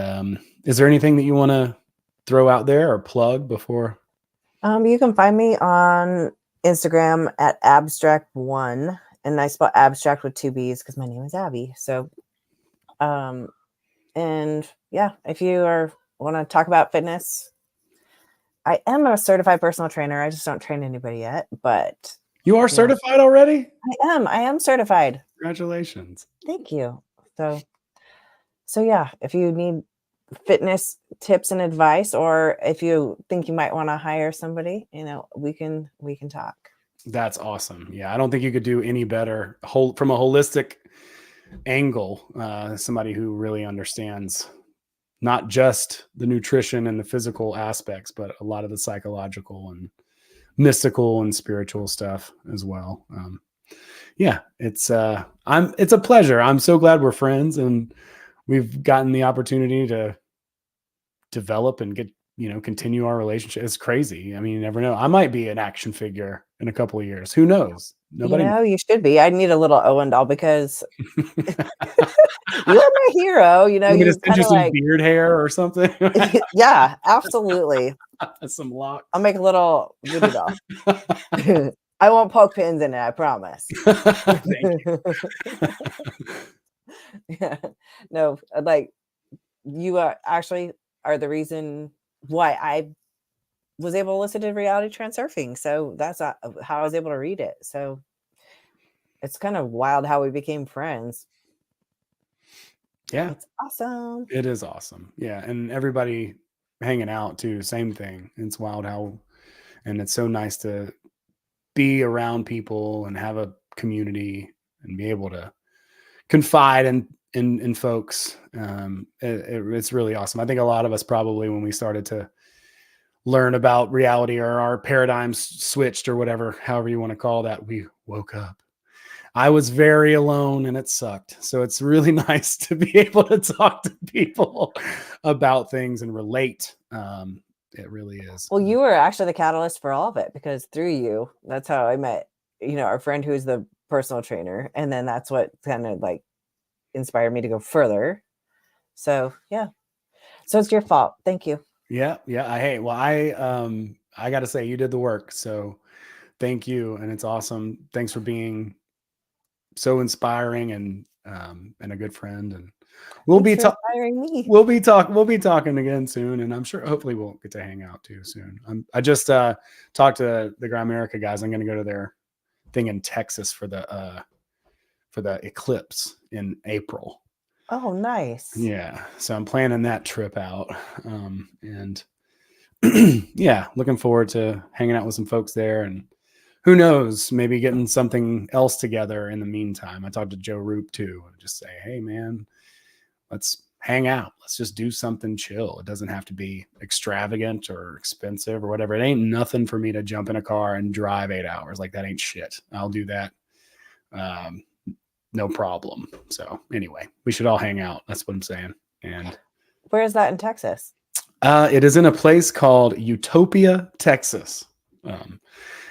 is there anything that you want to throw out there or plug before? You can find me on Instagram at abstract1, and I spell abstract with 2 B's because my name is Abbie. So, and And yeah, if you want to talk about fitness, I am a certified personal trainer. I just don't train anybody yet, but You are certified already? I am certified. Congratulations. Thank you. So yeah, if you need fitness tips and advice, or if you think you might want to hire somebody, we can talk. That's awesome. Yeah, I don't think you could do any better from a holistic angle. Somebody who really understands not just the nutrition and the physical aspects, but a lot of the psychological and mystical and spiritual stuff as well. Yeah, it's a pleasure. I'm so glad we're friends and we've gotten the opportunity to develop and continue our relationship. It's crazy. I mean, you never know. I might be an action figure in a couple of years. Who knows? Nobody knows. You should be. I need a little Owen doll because you're my hero. You send you some beard hair or something. Yeah, absolutely. Some locks. I'll make a little voodoo doll. I won't poke pins in it, I promise. Thank you. Yeah. No, you actually are the reason why I was able to listen to reality Transurfing. So that's how I was able to read it. So it's kind of wild how we became friends. Yeah. It's awesome. It is awesome. Yeah. And everybody hanging out too. Same thing. It's wild and it's so nice to be around people and have a community and be able to confide in folks. It's really awesome. I think a lot of us probably, when we started to learn about reality or our paradigms switched or whatever, however you want to call that, we woke up. I was very alone and it sucked. So it's really nice to be able to talk to people about things and relate. It really is. Well, you were actually the catalyst for all of it, because through you, that's how I met, our friend who's the personal trainer. And then that's what kind of inspired me to go further. So yeah. So it's your fault. Thank you. Yeah. I got to say, you did the work. So thank you. And it's awesome. Thanks for being so inspiring and a good friend. And we'll be talking again soon. And I'm sure hopefully we'll get to hang out too soon. I just talked to the Grimerica guys. I'm going to go to their thing in Texas for the eclipse in April. Oh, nice. Yeah. So I'm planning that trip out. And yeah, looking forward to hanging out with some folks there, and who knows, maybe getting something else together in the meantime. I talked to Joe Roop too, and just say, hey man, let's hang out. Let's just do something chill. It doesn't have to be extravagant or expensive or whatever. It ain't nothing for me to jump in a car and drive 8 hours. That ain't shit. I'll do that. No problem. So anyway, we should all hang out. That's what I'm saying. And where is that in Texas? It is in a place called Utopia, Texas.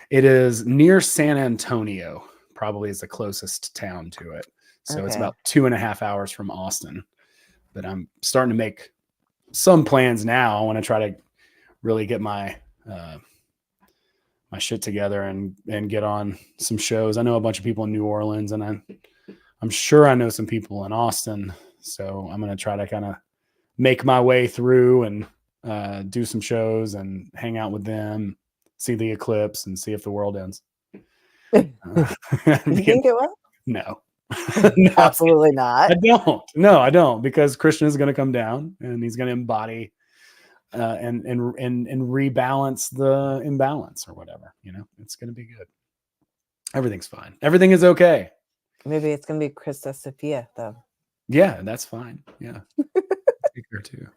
It is near San Antonio, probably is the closest town to it. So It's about 2.5 hours from Austin. But I'm starting to make some plans now. I want to try to really get my my shit together and get on some shows. I know a bunch of people in New Orleans, and I'm sure I know some people in Austin. So I'm going to try to kind of make my way through and do some shows and hang out with them, see the eclipse, and see if the world ends. You think it will? No. No, absolutely not. I don't, because Krishna is going to come down and he's going to embody and rebalance the imbalance or whatever. It's going to be good. Everything's fine. Everything is okay. Maybe it's going to be Krista Sophia though. Yeah, that's fine. Yeah. Take her too.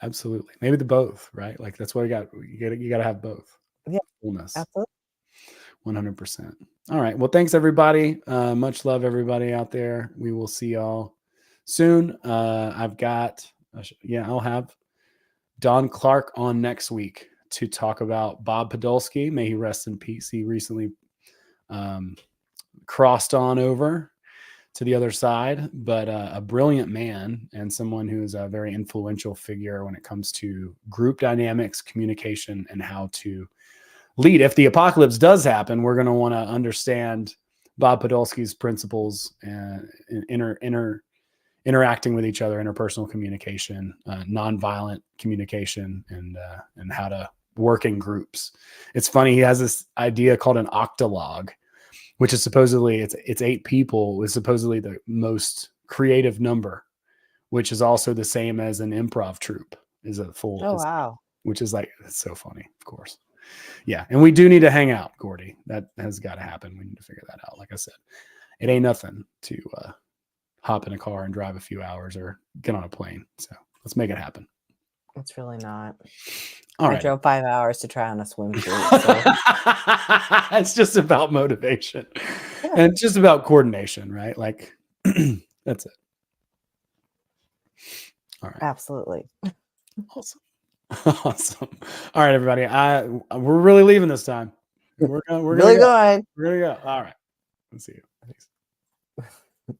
Absolutely. Maybe the both, right? Like that's what you got to have both. Yeah. Fullness. Absolutely. 100%. All right. Well, thanks everybody. Much love everybody out there. We will see y'all soon. I'll have Don Clark on next week to talk about Bob Podolsky. May he rest in peace. He recently crossed on over to the other side, but a brilliant man and someone who's a very influential figure when it comes to group dynamics, communication, and how to lead. If the apocalypse does happen, we're going to want to understand Bob Podolsky's principles and interacting with each other, interpersonal communication, nonviolent communication, and how to work in groups. It's funny. He has this idea called an octalog, which is supposedly it's 8 people is supposedly the most creative number, which is also the same as an improv troupe is a full. Oh, wow. Which is like, it's so funny, of course. Yeah. And we do need to hang out, Gordy. That has got to happen. We need to figure that out. Like I said, it ain't nothing to hop in a car and drive a few hours or get on a plane. So let's make it happen. It's really not. All I right. drove 5 hours to try on a swimsuit. So. It's just about motivation and just about coordination, right? Like that's it. All right. Absolutely. Awesome. Awesome. All right, everybody. We're really leaving this time. We're gonna go. All right. All right. Let's see you. Thanks.